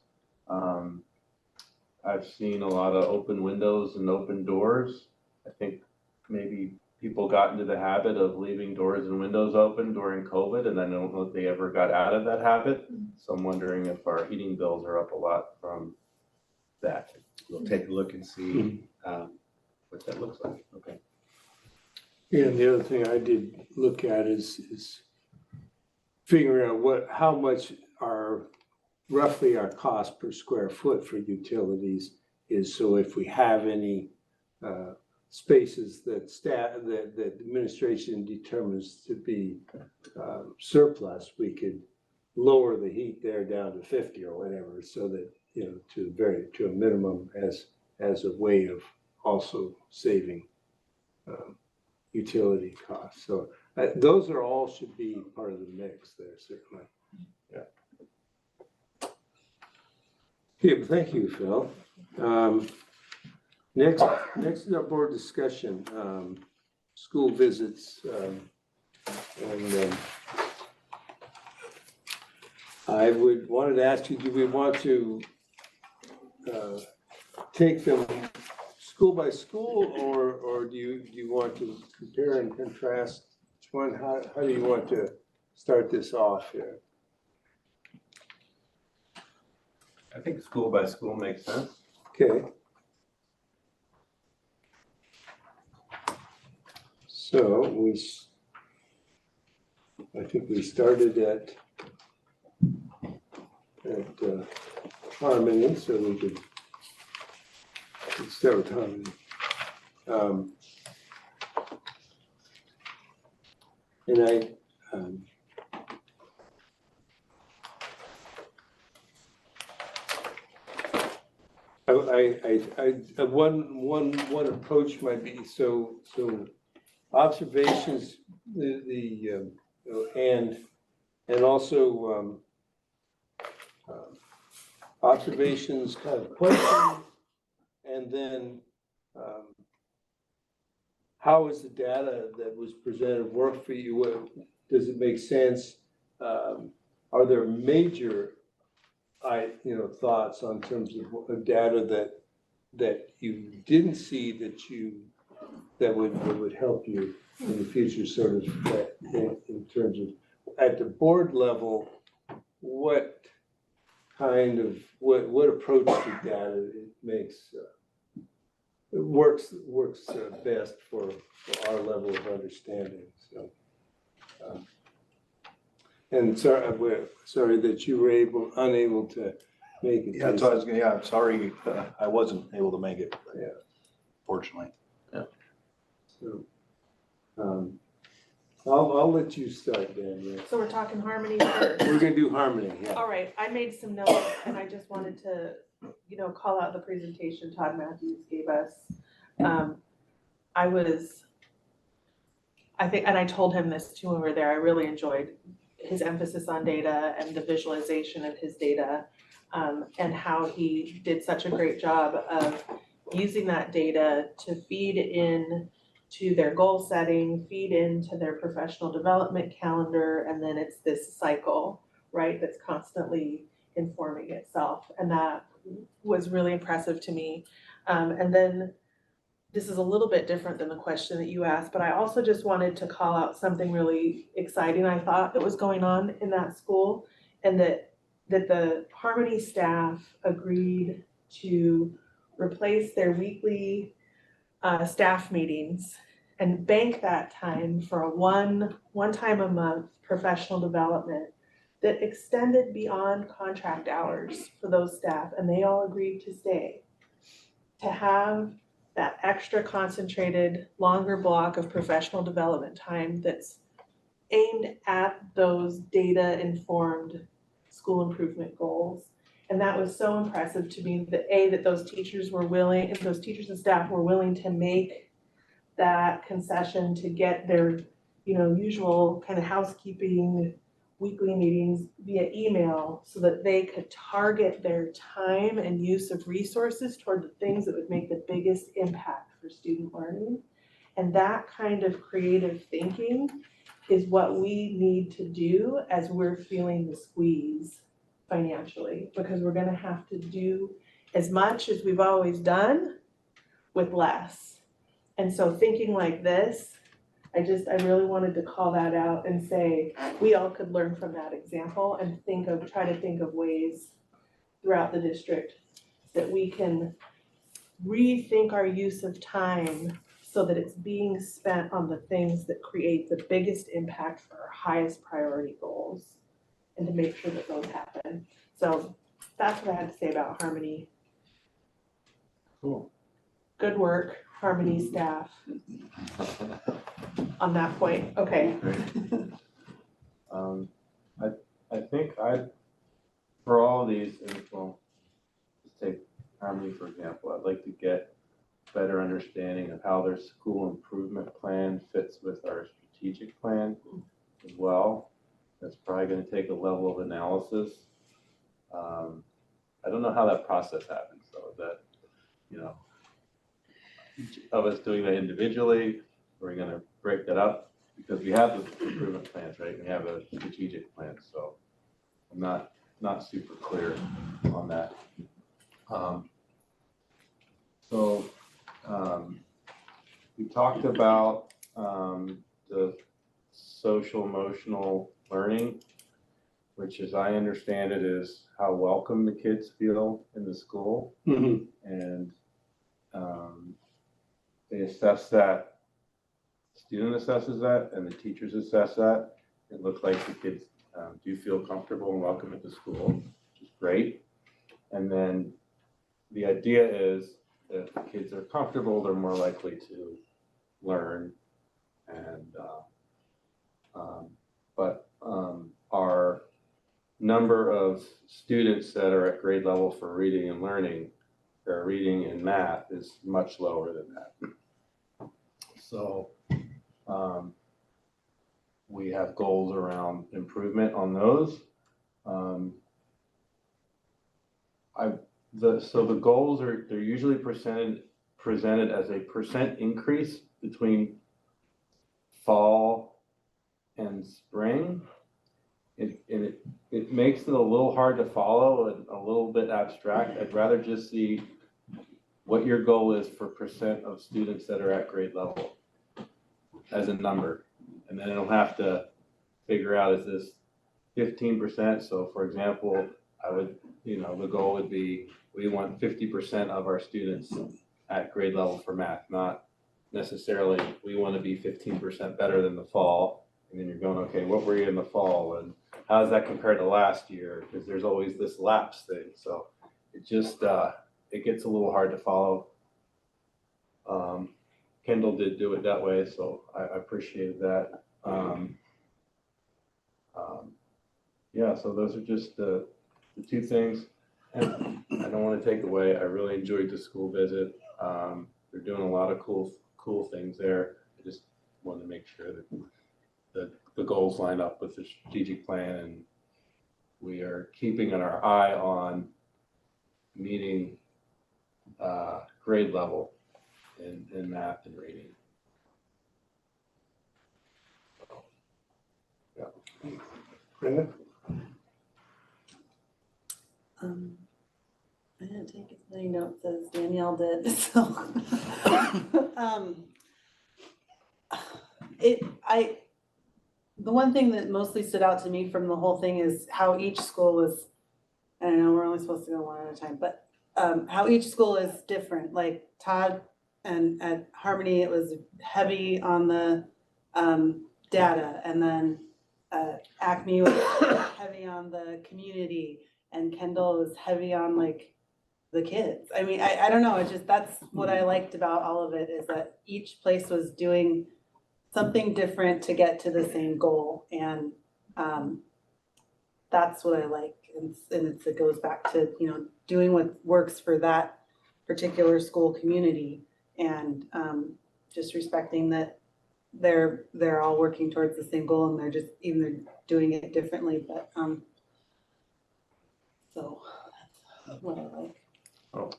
I've seen a lot of open windows and open doors. I think maybe people got into the habit of leaving doors and windows open during COVID, and I don't know if they ever got out of that habit. So I'm wondering if our heating bills are up a lot from that. We'll take a look and see what that looks like. Okay. Yeah, and the other thing I did look at is figuring out how much roughly our cost per square foot for utilities is. So if we have any spaces that that administration determines to be surplus, we could lower the heat there down to 50 or whatever, so that, you know, to a minimum as a way of also saving utility costs. So those are all should be part of the mix there, certainly. Yeah. Okay, well, thank you, Phil. Next is our board discussion, school visits, and I wanted to ask you, do we want to take them school by school, or do you want to compare and contrast? Which one? How do you want to start this off here? I think school by school makes sense. Okay. So I think we started at Harmony, so we could start with Harmony. And one approach might be, so observations, and also observations, kind of questions, and then how is the data that was presented work for you? Does it make sense? Are there major thoughts on terms of data that you didn't see that would help you in the future, sort of in terms of at the board level, what kind of what approach to data it makes works best for our level of understanding. So, and sorry that you were unable to make it. Yeah, so I was gonna, yeah, I'm sorry, I wasn't able to make it. Yeah. Fortunately. Yeah. So, I'll let you start, Dan. Yeah. So we're talking Harmony first. We're gonna do Harmony, yeah. All right, I made some notes and I just wanted to, call out the presentation Todd Matthews gave us. I think, and I told him this too when we were there, I really enjoyed his emphasis on data and the visualization of his data, and how he did such a great job of using that data to feed in to their goal setting, feed into their professional development calendar, and then it's this cycle, right, that's constantly informing itself. And that was really impressive to me. And then this is a little bit different than the question that you asked, but I also just wanted to call out something really exciting I thought that was going on in that school, and that the Harmony staff agreed to replace their weekly staff meetings and bank that time for a one time a month professional development that extended beyond contract hours for those staff, and they all agreed to stay, to have that extra concentrated, longer block of professional development time that's aimed at those data-informed school improvement goals. And that was so impressive to me that those teachers and staff were willing to make that concession to get their, usual kind of housekeeping weekly meetings via email, so that they could target their time and use of resources toward the things that would make the biggest impact for student learning. And that kind of creative thinking is what we need to do as we're feeling the squeeze financially, because we're gonna have to do as much as we've always done with less. And so thinking like this, I really wanted to call that out and say, we all could learn from that example and try to think of ways throughout the district that we can rethink our use of time so that it's being spent on the things that create the biggest impact for our highest priority goals, and to make sure that those happen. So that's what I had to say about Harmony. Cool. Good work, Harmony staff. On that point, okay. I think for all these, well, just take Harmony for example, I'd like to get better understanding of how their school improvement plan fits with our strategic plan as well. That's probably going to take a level of analysis. I don't know how that process happens, so that, each of us doing that individually, we're going to break that up because we have the improvement plans, right? We have a strategic plan, so I'm not super clear on that. We talked about the social emotional learning, which as I understand it is how welcome the kids feel in the school. Mm-hmm. And they assess that student assesses that and the teachers assess that. It looks like the kids do feel comfortable and welcome at the school, which is great. And then the idea is if the kids are comfortable, they're more likely to learn. And our number of students that are at grade level for reading and learning, or reading and math, is much lower than that. So we have goals around improvement on those. So the goals they're usually presented as a percent increase between fall and spring. It makes it a little hard to follow and a little bit abstract. I'd rather just see what your goal is for percent of students that are at grade level as a number. And then it'll have to figure out, is this 15%? So for example, I would, the goal would be, we want 50% of our students at grade level for math, not necessarily we want to be 15% better than the fall. And then you're going, okay, what were you in the fall? And how does that compare to last year? Because there's always this lapse thing. So it just, it gets a little hard to follow. Kendall did do it that way, so I appreciated that. Yeah, so those are just the two things. And I don't want to take away, I really enjoyed the school visit. They're doing a lot of cool things there. I just wanted to make sure that the goals line up with the strategic plan, and we are keeping our eye on meeting grade level in math and reading. So, yeah. Brenda? I didn't take as many notes as Danielle did, so. The one thing that mostly stood out to me from the whole thing is how each school was, I don't know, we're only supposed to go one at a time, but how each school is different. Like Todd and at Harmony, it was heavy on the data, and then Acme was heavy on the community, and Kendall was heavy on like the kids. I mean, I don't know, it's just, that's what I liked about all of it, is that each place was doing something different to get to the same goal. And that's what I like. And it goes back to, doing what works for that particular school community, and just respecting that they're all working towards the same goal, and they're doing it differently. But so that's what I like. Oh,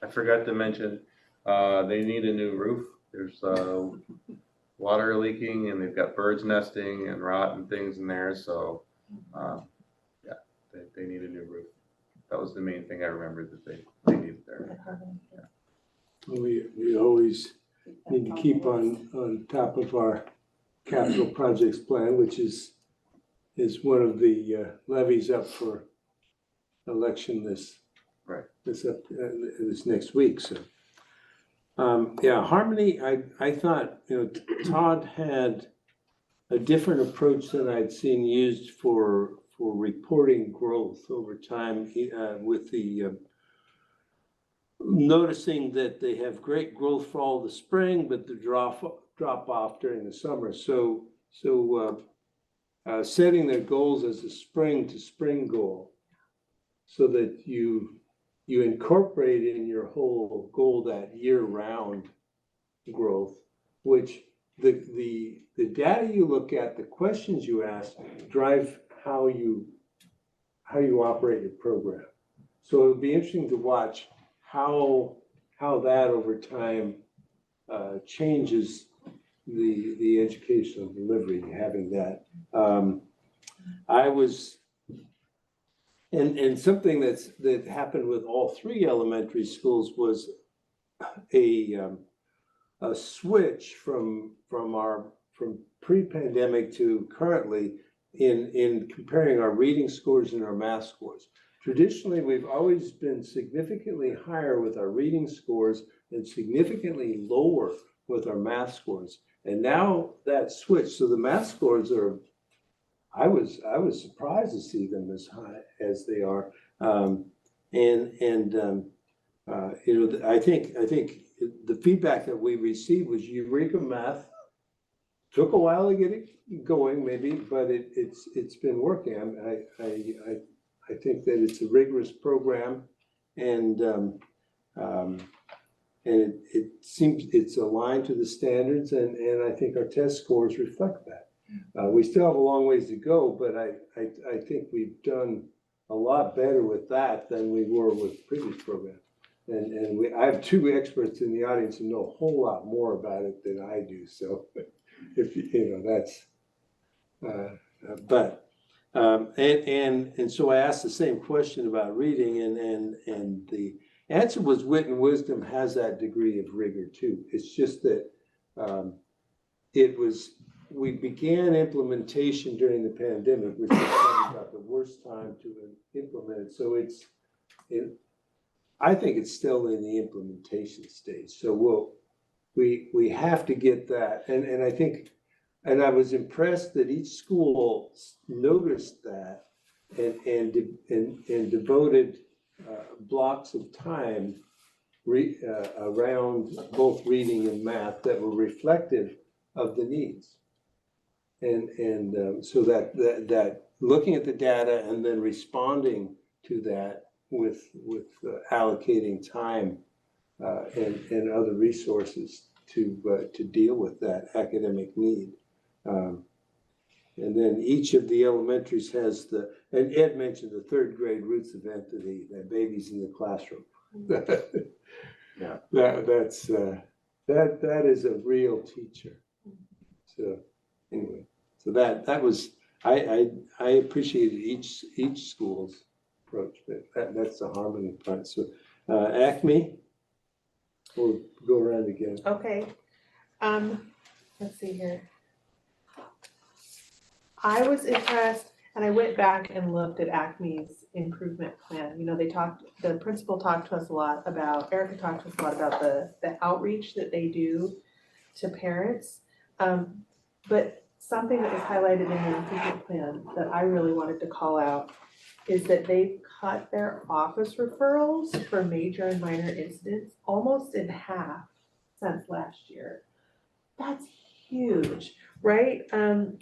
I forgot to mention, they need a new roof. There's water leaking, and they've got birds nesting and rot and things in there. So yeah, they need a new roof. That was the main thing I remembered that they needed there. Yeah. We always need to keep on top of our capital projects plan, which is one of the levies up for election this next week. So yeah, Harmony, I thought, Todd had a different approach than I'd seen used for reporting growth over time, with the noticing that they have great growth for all the spring, but the drop off during the summer. So setting their goals as a spring to spring goal, so that you incorporate in your whole goal that year-round growth, which the data you look at, the questions you ask, drive how you operate your program. So it'll be interesting to watch how that over time changes the educational delivery, having that. And something that happened with all three elementary schools was a switch from pre-pandemic to currently in comparing our reading scores and our math scores. Traditionally, we've always been significantly higher with our reading scores and significantly lower with our math scores. And now that switched, so the math scores are, I was surprised to see them as high as they are. I think the feedback that we received was Eureka Math took a while to get it going, maybe, but it's been working. I think that it's a rigorous program, and it seems it's aligned to the standards, and I think our test scores reflect that. We still have a long ways to go, but I think we've done a lot better with that than we were with previous programs. And I have two experts in the audience who know a whole lot more about it than I do. So if that's, and so I asked the same question about reading, and the answer was wit and wisdom has that degree of rigor too. It's just that we began implementation during the pandemic, which is probably about the worst time to implement it. So I think it's still in the implementation stage. So we have to get that. And I think, and I was impressed that each school noticed that and devoted blocks of time around both reading and math that were reflective of the needs. And so that looking at the data and then responding to that with allocating time and other resources to deal with that academic need. And then each of the elementaries has and Ed mentioned the third grade roots of empathy, that baby's in the classroom. Yeah. That is a real teacher. So anyway, so that was, I appreciated each school's approach, but that's the harmony part. So Acme, we'll go around again. Okay, let's see here. I was impressed, and I went back and looked at Acme's improvement plan. You know, the principal talked to us a lot about, Erica talked to us a lot about the outreach that they do to parents. But something that was highlighted in the improvement plan that I really wanted to call out is that they've cut their office referrals for major and minor incidents almost in half since last year. That's huge, right? And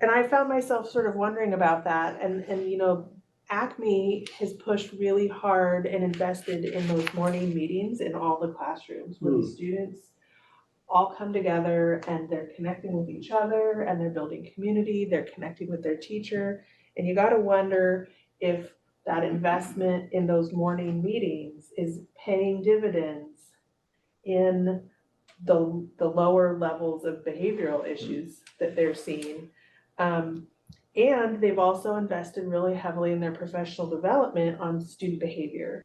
I found myself sort of wondering about that. And you know, Acme has pushed really hard and invested in those morning meetings in all the classrooms where the students all come together and they're connecting with each other and they're building community, they're connecting with their teacher. And you gotta wonder if that investment in those morning meetings is paying dividends in the lower levels of behavioral issues that they're seeing. And they've also invested really heavily in their professional development on student behavior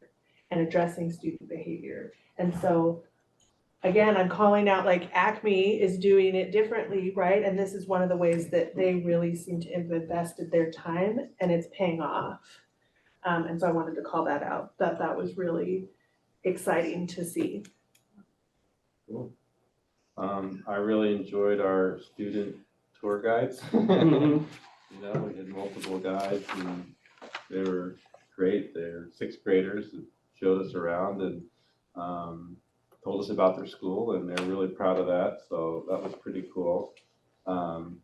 and addressing student behavior. And so again, I'm calling out like Acme is doing it differently, right? And this is one of the ways that they really seem to have invested their time and it's paying off. And so I wanted to call that out, that was really exciting to see. Cool. I really enjoyed our student tour guides. You know, we had multiple guides and they were great. They're sixth graders that showed us around and told us about their school, and they're really proud of that. So that was pretty cool. You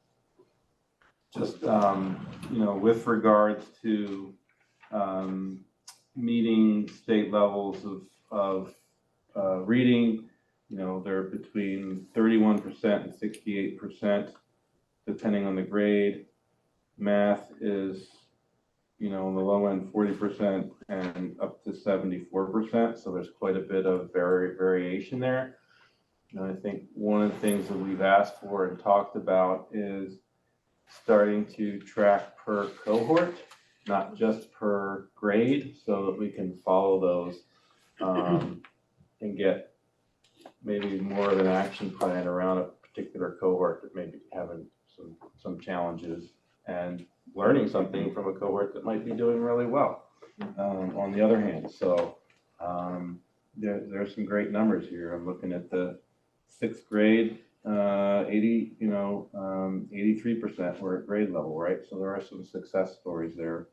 know, with regards to meeting state levels of reading, you know, they're between 31% and 68%, depending on the grade. Math is, you know, on the low end 40% and up to 74%. So there's quite a bit of variation there. And I think one of the things that we've asked for and talked about is starting to track per cohort, not just per grade, so that we can follow those and get maybe more of an action plan around a particular cohort that may be having some challenges and learning something from a cohort that might be doing really well on the other hand. So there's some great numbers here. I'm looking at the sixth grade, 83% were at grade level, right? So there are some success stories there.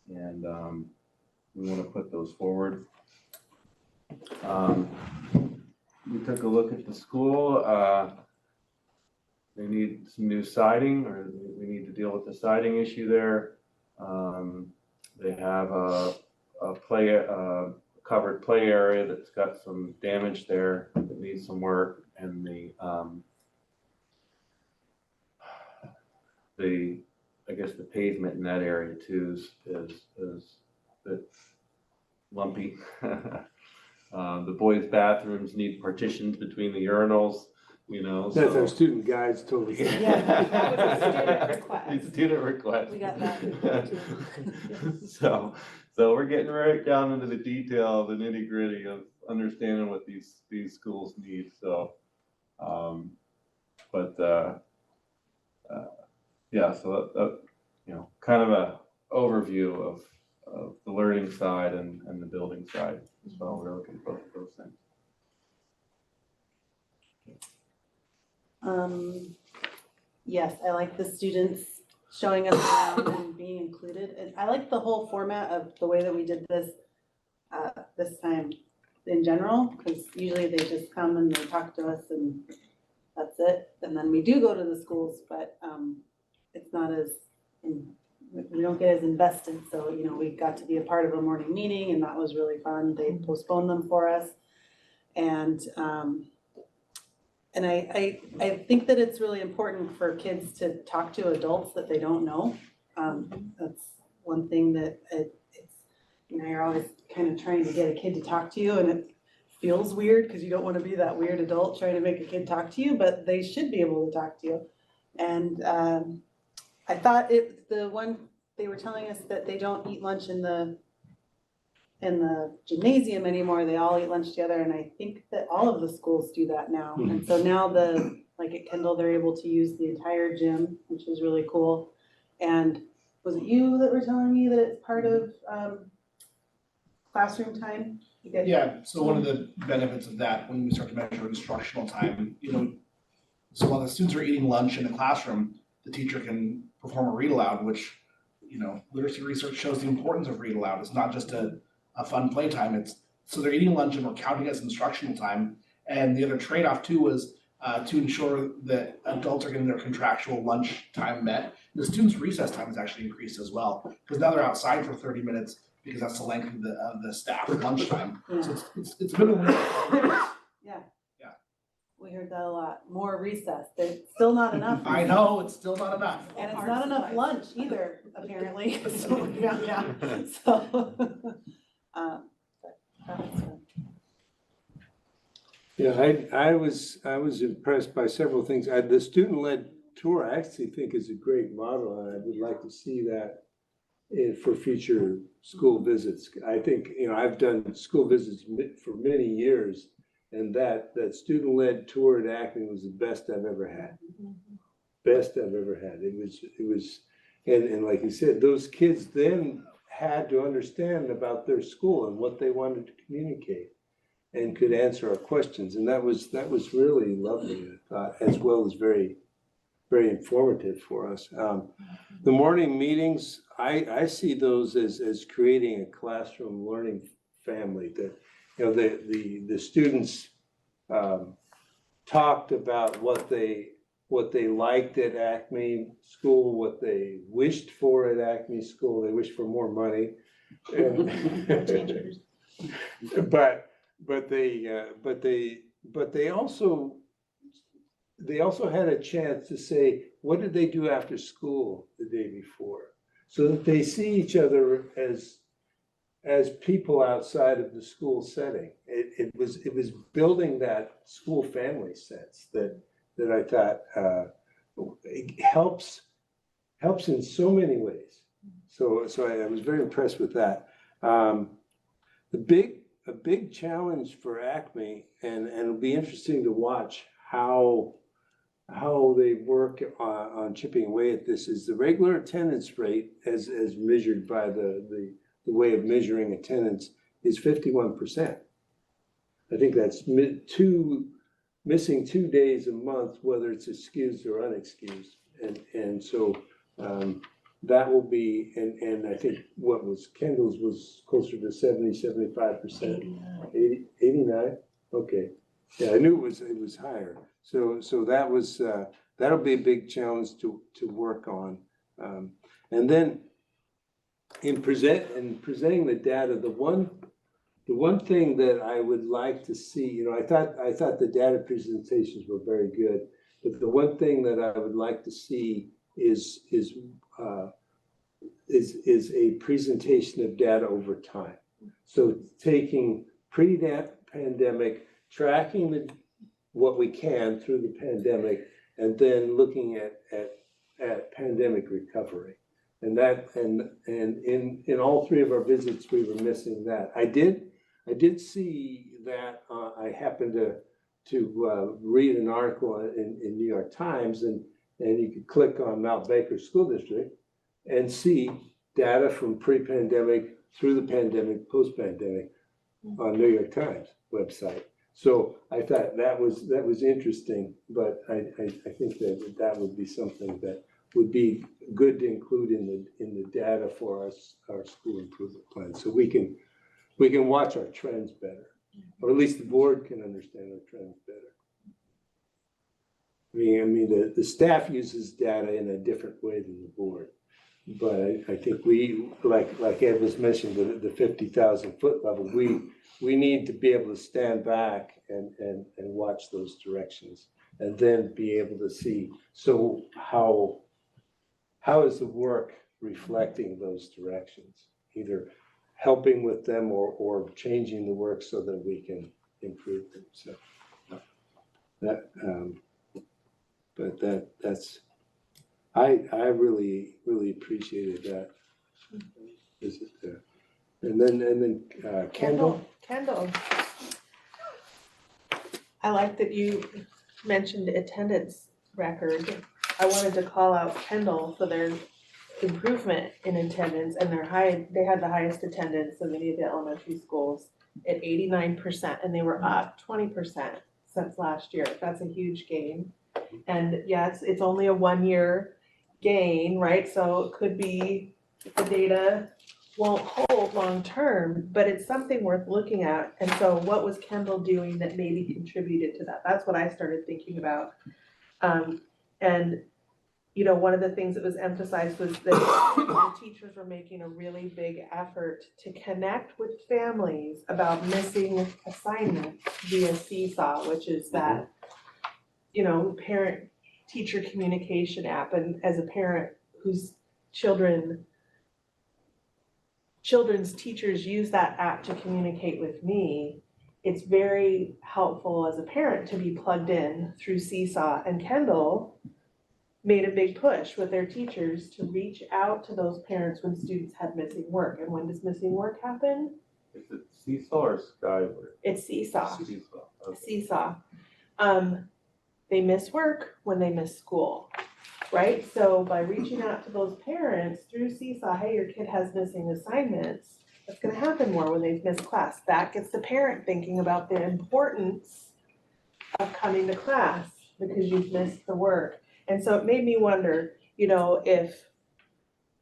And we want to put those forward. We took a look at the school. They need some new siding, or we need to deal with the siding issue there. They have a covered play area that's got some damage there that needs some work, and I guess the pavement in that area too is a bit lumpy. The boys' bathrooms need partitions between the urinals, you know. That's so- our student guides told us. Yeah, that was a student request. It's a student request. We got that too. So we're getting right down into the detail, the nitty gritty of understanding what these schools need. So, yeah, so that kind of a overview of the learning side and the building side as well. We're looking at both of those things. Yes, I like the students showing us around and being included. And I like the whole format of the way that we did this this time in general, because usually they just come and they talk to us and that's it. And then we do go to the schools, but it's not as, we don't get as invested. So, we got to be a part of a morning meeting and that was really fun. They postponed them for us. And I think that it's really important for kids to talk to adults that they don't know. That's one thing that it's, you're always kind of trying to get a kid to talk to you, and it feels weird because you don't want to be that weird adult trying to make a kid talk to you, but they should be able to talk to you. And I thought the one, they were telling us that they don't eat lunch in the gymnasium anymore. They all eat lunch together, and I think that all of the schools do that now. And so now like at Kendall, they're able to use the entire gym, which is really cool. And was it you that were telling me that it's part of classroom time? Yeah, so one of the benefits of that, when we start to measure instructional time, so while the students are eating lunch in the classroom, the teacher can perform a read aloud, which, literacy research shows the importance of read aloud. It's not just a fun playtime. So they're eating lunch and we're counting as instructional time. And the other trade-off too was to ensure that adults are getting their contractual lunch time met. The students' recess time has actually increased as well, because now they're outside for 30 minutes because that's the length of the staff lunchtime. Yeah. So it's been a win. Yeah. Yeah. We heard that a lot. More recess. There's still not enough. I know, it's still not enough. And it's not enough lunch either, apparently. So we found out. So, but that was fun. Yeah, I was impressed by several things. The student-led tour I actually think is a great model, and I would like to see that for future school visits. I think, I've done school visits for many years, and that student-led tour at Acme was the best I've ever had. Best I've ever had. It was, and like you said, those kids then had to understand about their school and what they wanted to communicate, and could answer our questions. And that was really lovely, I thought, as well as very, very informative for us. The morning meetings, I see those as creating a classroom learning family that, the students talked about what they liked at Acme School, what they wished for at Acme School. They wished for more money. But they also had a chance to say, what did they do after school the day before? So that they see each other as people outside of the school setting. It was building that school family sense that I thought it helps in so many ways. So I was very impressed with that. A big challenge for Acme, and it'll be interesting to watch how they work on chipping away at this, is the regular attendance rate as measured by the way of measuring attendance is 51%. I think that's missing 2 days a month, whether it's excused or unexcused. And so that will be, and I think what was Kendall's was closer to 70-75%. 89? Okay. Yeah, I knew it was higher. So that was, that'll be a big challenge to work on. And then in presenting the data, the one thing that I would like to see, I thought the data presentations were very good, but the one thing that I would like to see is a presentation of data over time. So taking pre-pandemic, tracking what we can through the pandemic, and then looking at pandemic recovery. And in all three of our visits, we were missing that. I did see that. I happened to read an article in New York Times, and you could click on Mount Baker School District and see data from pre-pandemic through the pandemic, post-pandemic on New York Times website. So I thought that was interesting, but I think that would be something that would be good to include in the data for our school improvement plan, so we can watch our trends better, or at least the board can understand our trends better. I mean, the staff uses data in a different way than the board, but I think we, like Ed was mentioning, the 50,000 foot level, we need to be able to stand back and watch those directions, and then be able to see, so how is the work reflecting those directions, either helping with them or changing the work so that we can improve them. So that, but that's, I really appreciated that visit there. And then Kendall. Kendall. I like that you mentioned attendance record. I wanted to call out Kendall for their improvement in attendance, and they had the highest attendance of any of the elementary schools at 89%, and they were up 20% since last year. That's a huge gain. And yeah, it's only a 1-year gain, right? So it could be the data won't hold long term, but it's something worth looking at. And so what was Kendall doing that maybe contributed to that? That's what I started thinking about. And one of the things that was emphasized was that the teachers were making a really big effort to connect with families about missing assignments via Seesaw, which is that, parent-teacher communication app. And as a parent whose children's teachers use that app to communicate with me, it's very helpful as a parent to be plugged in through Seesaw. And Kendall made a big push with their teachers to reach out to those parents when students had missing work. And when does missing work happen? Is it Seesaw or Skyward? It's Seesaw. Seesaw. Okay. Seesaw. They miss work when they miss school, right? So by reaching out to those parents through Seesaw, hey, your kid has missing assignments, that's gonna happen more when they've missed class. That gets the parent thinking about the importance of coming to class because you've missed the work. And so it made me wonder, if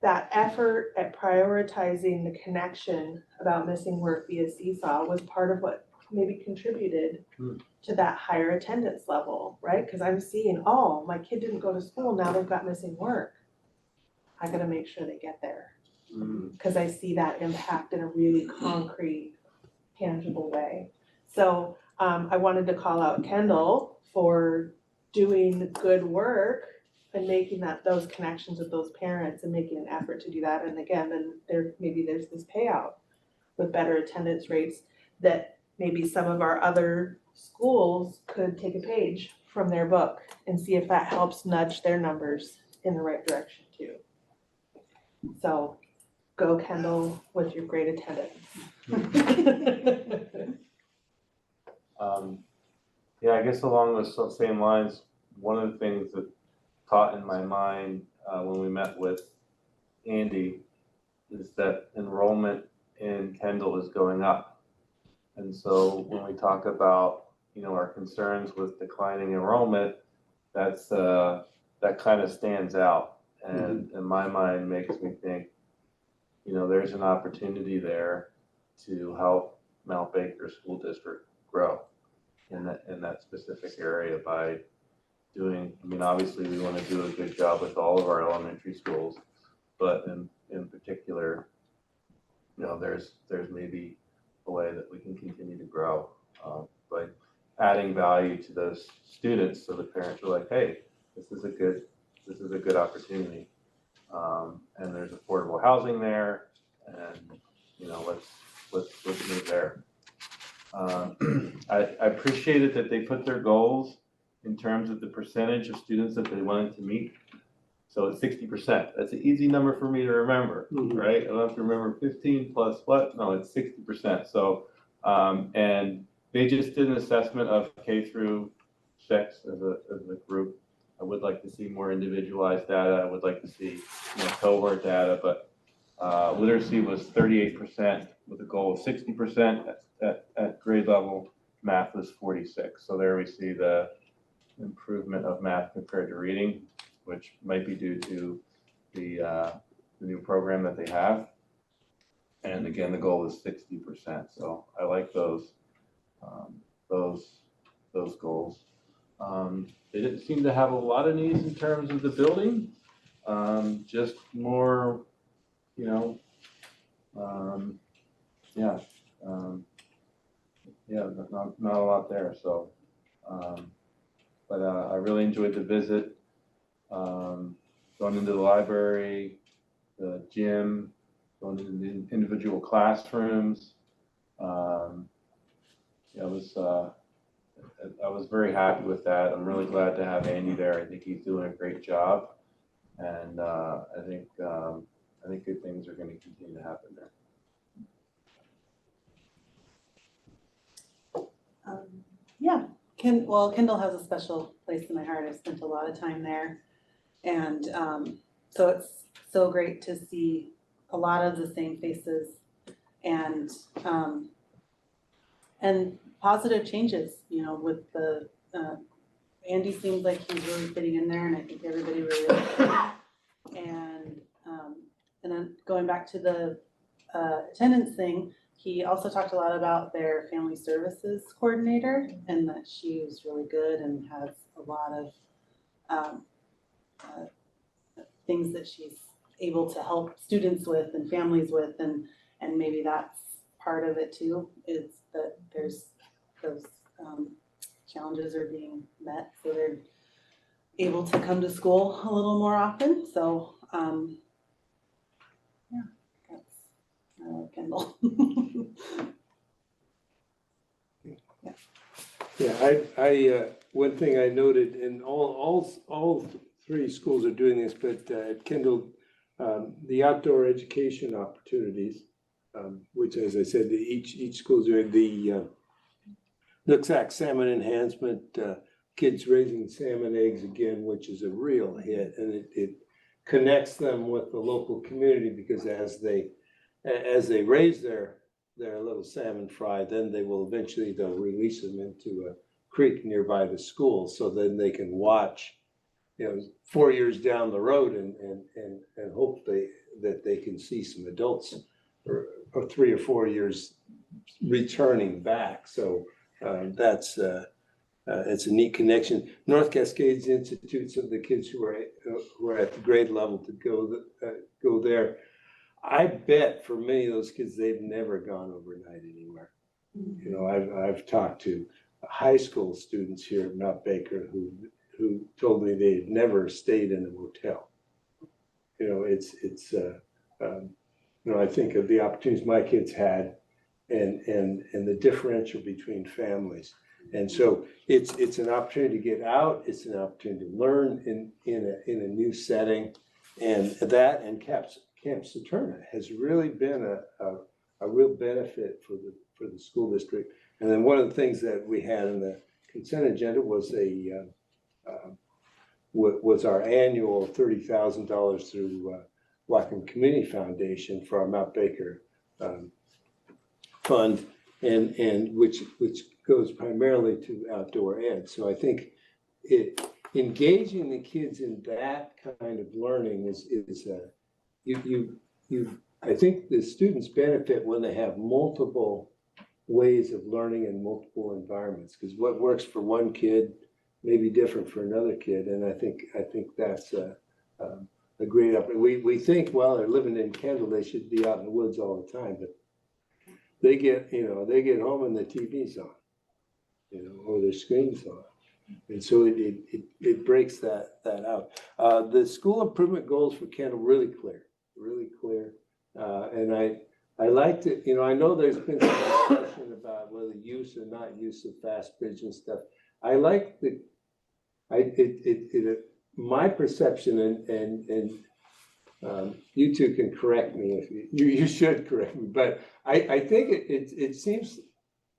that effort at prioritizing the connection about missing work via Seesaw was part of what maybe contributed to that higher attendance level, right? Because I'm seeing, my kid didn't go to school, now they've got missing work. I gotta make sure they get there. Because I see that impact in a really concrete, tangible way. So I wanted to call out Kendall for doing good work and making those connections with those parents and making an effort to do that. And again, then there's this payout with better attendance rates that maybe some of our other schools could take a page from their book and see if that helps nudge their numbers in the right direction too. So go Kendall with your great attendance. Yeah, I guess along those same lines, one of the things that caught in my mind when we met with Andy is that enrollment in Kendall is going up. And so when we talk about, our concerns with declining enrollment, that kind of stands out. And in my mind makes me think, there's an opportunity there to help Mount Baker School District grow in that specific area by doing, obviously we want to do a good job with all of our elementary schools, but in particular, there's maybe a way that we can continue to grow by adding value to those students, so the parents are like, hey, this is a good opportunity, and there's affordable housing there, and let's move there. I appreciated that they put their goals in terms of the percentage of students that they wanted to meet. So it's 60%. That's an easy number for me to remember, right? I don't have to remember 15 plus what? No, it's 60%. So, and they just did an assessment of K through 6 as a group. I would like to see more individualized data. I would like to see cohort data, but literacy was 38% with a goal of 60% at grade level. Math was 46. So there we see the improvement of math compared to reading, which might be due to the new program that they have. And again, the goal is 60%. So I like those goals. They didn't seem to have a lot of needs in terms of the building, just more, not a lot there. So, but I really enjoyed the visit. Going into the library, the gym, going into the individual classrooms. I was very happy with that. I'm really glad to have Andy there. I think he's doing a great job, and I think good things are going to continue to happen there. Kendall has a special place in my heart. I've spent a lot of time there, and so it's so great to see a lot of the same faces and positive changes. With the Andy seems like he's really fitting in there, and I think everybody really likes him. And then going back to the attendance thing, he also talked a lot about their family services coordinator, and that she was really good and has a lot of things that she's able to help students with and families with, and maybe that's part of it too, is that there's those challenges are being met, so they're able to come to school a little more often. So I love Kendall. I one thing I noted, and all three schools are doing this, but at Kendall, the outdoor education opportunities, which, as I said, each school is doing the Nooksack salmon enhancement, kids raising salmon eggs again, which is a real hit, and it connects them with the local community, because as they raise their little salmon fry, then they'll release them into a creek nearby the school, so then they can watch 4 years down the road and hope that they can see some adults or 3 or 4 years returning back. So that's it's a neat connection. North Cascades Institute, some of the kids who are at the grade level to go there. I bet for many of those kids, they've never gone overnight anywhere. I've talked to high school students here at Mount Baker who told me they'd never stayed in a motel. I think of the opportunities my kids had and the differential between families. And so it's an opportunity to get out. It's an opportunity to learn in a new setting, and that and Camp Saturna has really been a real benefit for the school district. And then one of the things that we had in the consent agenda was was our annual $30,000 through Wacom Community Foundation for our Mount Baker fund, and which goes primarily to outdoor ed. So I think engaging the kids in that kind of learning is I think the students benefit when they have multiple ways of learning in multiple environments, because what works for one kid may be different for another kid. And I think that's a great opportunity. We think, well, they're living in Kendall, they should be out in the woods all the time, but they get home and the TV's on, or their screen's on. And so it breaks that out. The school improvement goals for Kendall really clear. And I like to, I know there's been some discussion about whether use or not use of fast bridge and stuff. I like my perception, and you two can correct me if you should correct me, but I think it seems,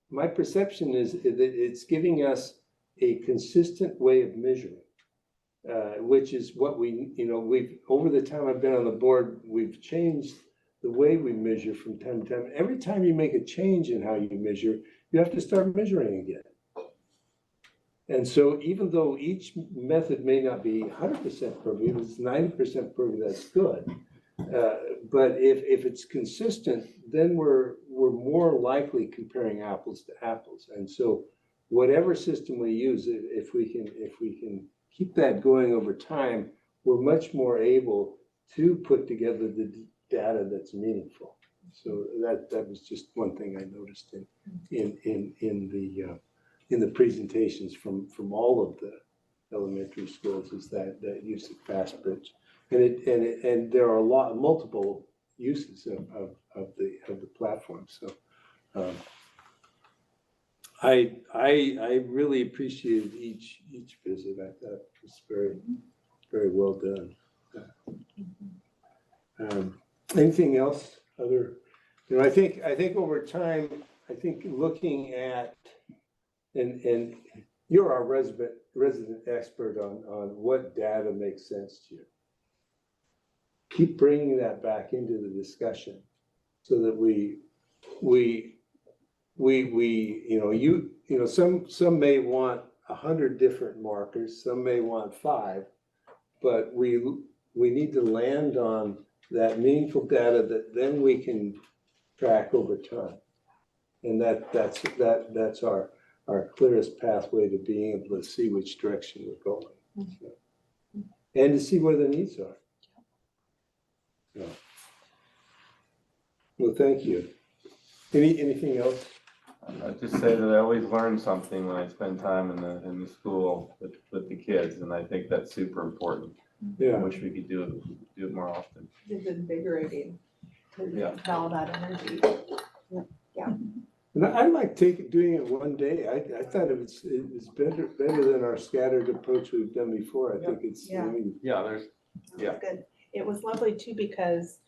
my perception is that it's giving us a consistent way of measuring, which is what we've, over the time I've been on the board, we've changed the way we measure from time to time. Every time you make a change in how you measure, you have to start measuring again. And so even though each method may not be 100% perfect, if it's 90% perfect, that's good. But if it's consistent, then we're more likely comparing apples to apples. And so whatever system we use, if we can keep that going over time, we're much more able to put together the data that's meaningful. So that was just one thing I noticed in the presentations from all of the elementary schools, is that use of FastBridge, and there are multiple uses of the platform. So I really appreciated each visit. I thought it was very well done. Anything else? I think over time, I think looking at, and you're our resident expert on what data makes sense to you. Keep bringing that back into the discussion, so that some may want 100 different markers, some may want 5, but we need to land on that meaningful data that then we can track over time, and that's our clearest pathway to being able to see which direction we're going, and to see where the needs are. So, well, thank you. Anything else? I just say that I always learn something when I spend time in the school with the kids, and I think that's super important. Yeah, I wish we could do it more often. It's invigorating to have all that energy. Yeah. And I like doing it one day. I thought it was better than our scattered approach we've done before. I think it's Good. It was lovely too, because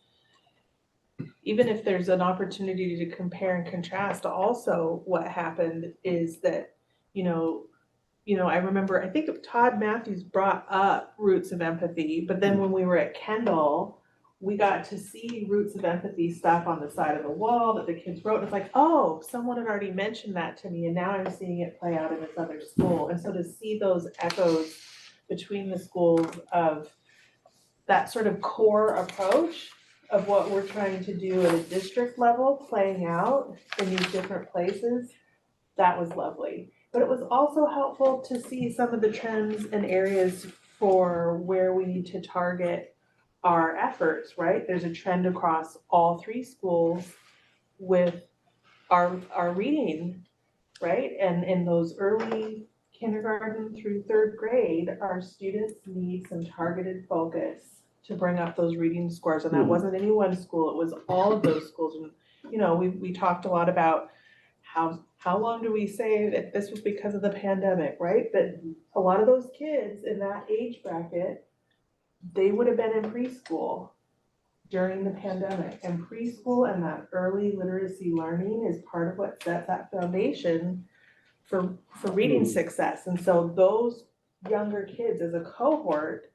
even if there's an opportunity to compare and contrast, also what happened is that, I remember, I think Todd Matthews brought up Roots of Empathy, but then when we were at Kendall, we got to see Roots of Empathy stuff on the side of the wall that the kids wrote. It's like, oh, someone had already mentioned that to me, and now I'm seeing it play out in this other school. And so to see those echoes between the schools of that sort of core approach of what we're trying to do at a district level playing out in these different places, that was lovely. But it was also helpful to see some of the trends and areas for where we need to target our efforts, right? There's a trend across all 3 schools with our reading, right? And in those early kindergarten through 3rd grade, our students need some targeted focus to bring up those reading scores. And that wasn't any one school, it was all of those schools. And we talked a lot about how long do we say that this was because of the pandemic, right? But a lot of those kids in that age bracket, they would have been in preschool during the pandemic, and preschool and that early literacy learning is part of what sets that foundation for reading success. And so those younger kids as a cohort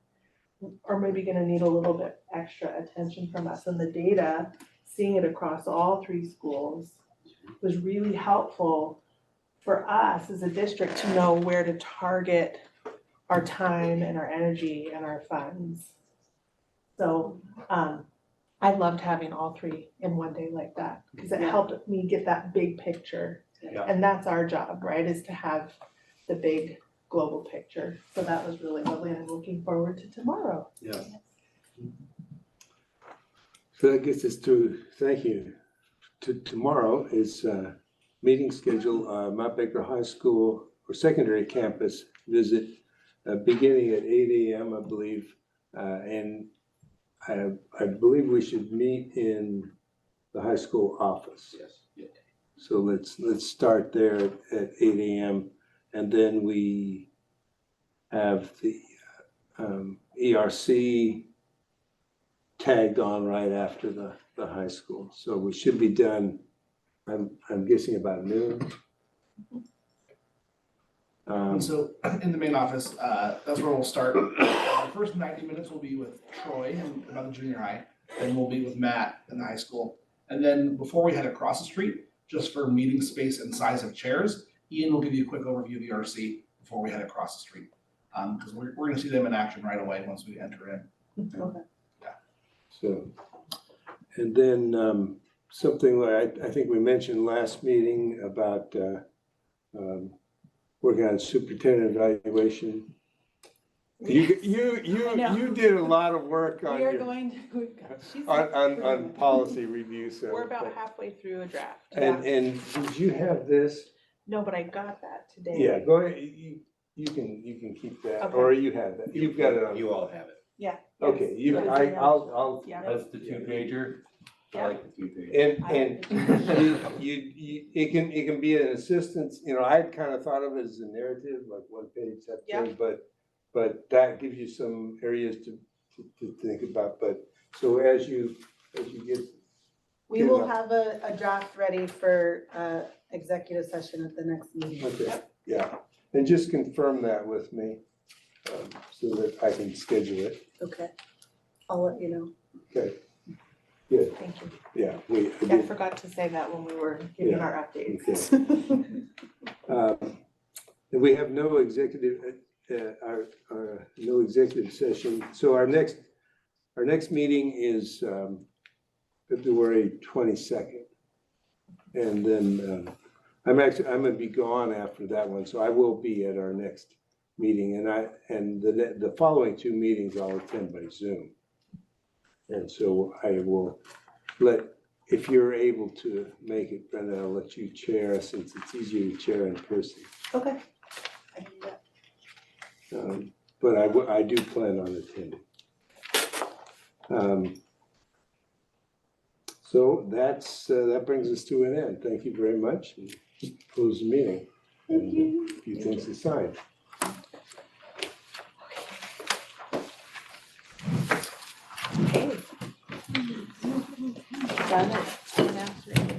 are maybe going to need a little bit extra attention from us. And the data, seeing it across all 3 schools, was really helpful for us as a district to know where to target our time and our energy and our funds. So, I loved having all three in one day like that, because it helped me get that big picture. Yeah. And that's our job, right, is to have the big global picture. So that was really lovely, and I'm looking forward to tomorrow. Yeah. So that gets us to, thank you. To tomorrow is meeting schedule, Mount Baker High School or secondary campus visit, beginning at 8 a.m., I believe. And I believe we should meet in the high school office. Yes. So let's start there at 8 a.m. And then we have the ERC tagged on right after the high school. So we should be done, I'm guessing about noon. And so in the main office, that's where we'll start. The first 90 minutes will be with Troy and about the junior high, and we'll be with Matt in the high school. And then before we head across the street, just for meeting space and size of chairs, Ian will give you a quick overview of the RC before we head across the street. Because we're gonna see them in action right away once we enter in. Okay. So, and then something like, I think we mentioned last meeting about working on superintendent evaluation. You did a lot of work on We are your, going to, she's. on policy review, so. We're about halfway through a draft. And did you have this? No, but I got that today. Yeah, go ahead, you can keep that, Okay. or you have that, you've got it on. You all have it. Yeah. Okay, I'll. Yeah. That's the 2-pager. I like the 2-page. And it can be an assistance, I had kind of thought of it as a narrative, like one page, that thing, but that gives you some areas to think about, but, so as you get. We will have a draft ready for executive session at the next meeting. Okay, yeah, and just confirm that with me, so that I can schedule it, Okay, I'll let you know. okay, good, Thank you. yeah, I I did. forgot to say that when we were giving Yeah. our updates. And we have no executive, no executive session, so our next meeting is February 22nd. And then I'm gonna be gone after that one, so I will be at our next meeting, and the following two meetings I'll attend by Zoom. And so I will if you're able to make it, Brenda, I'll let you chair, since it's easier to chair in person. Okay. I can do that. But I do plan on attending. So that brings us to an end. Thank you very much. And close the meeting. Thank you. A few things to sign. Okay. Done it. Now it's ready.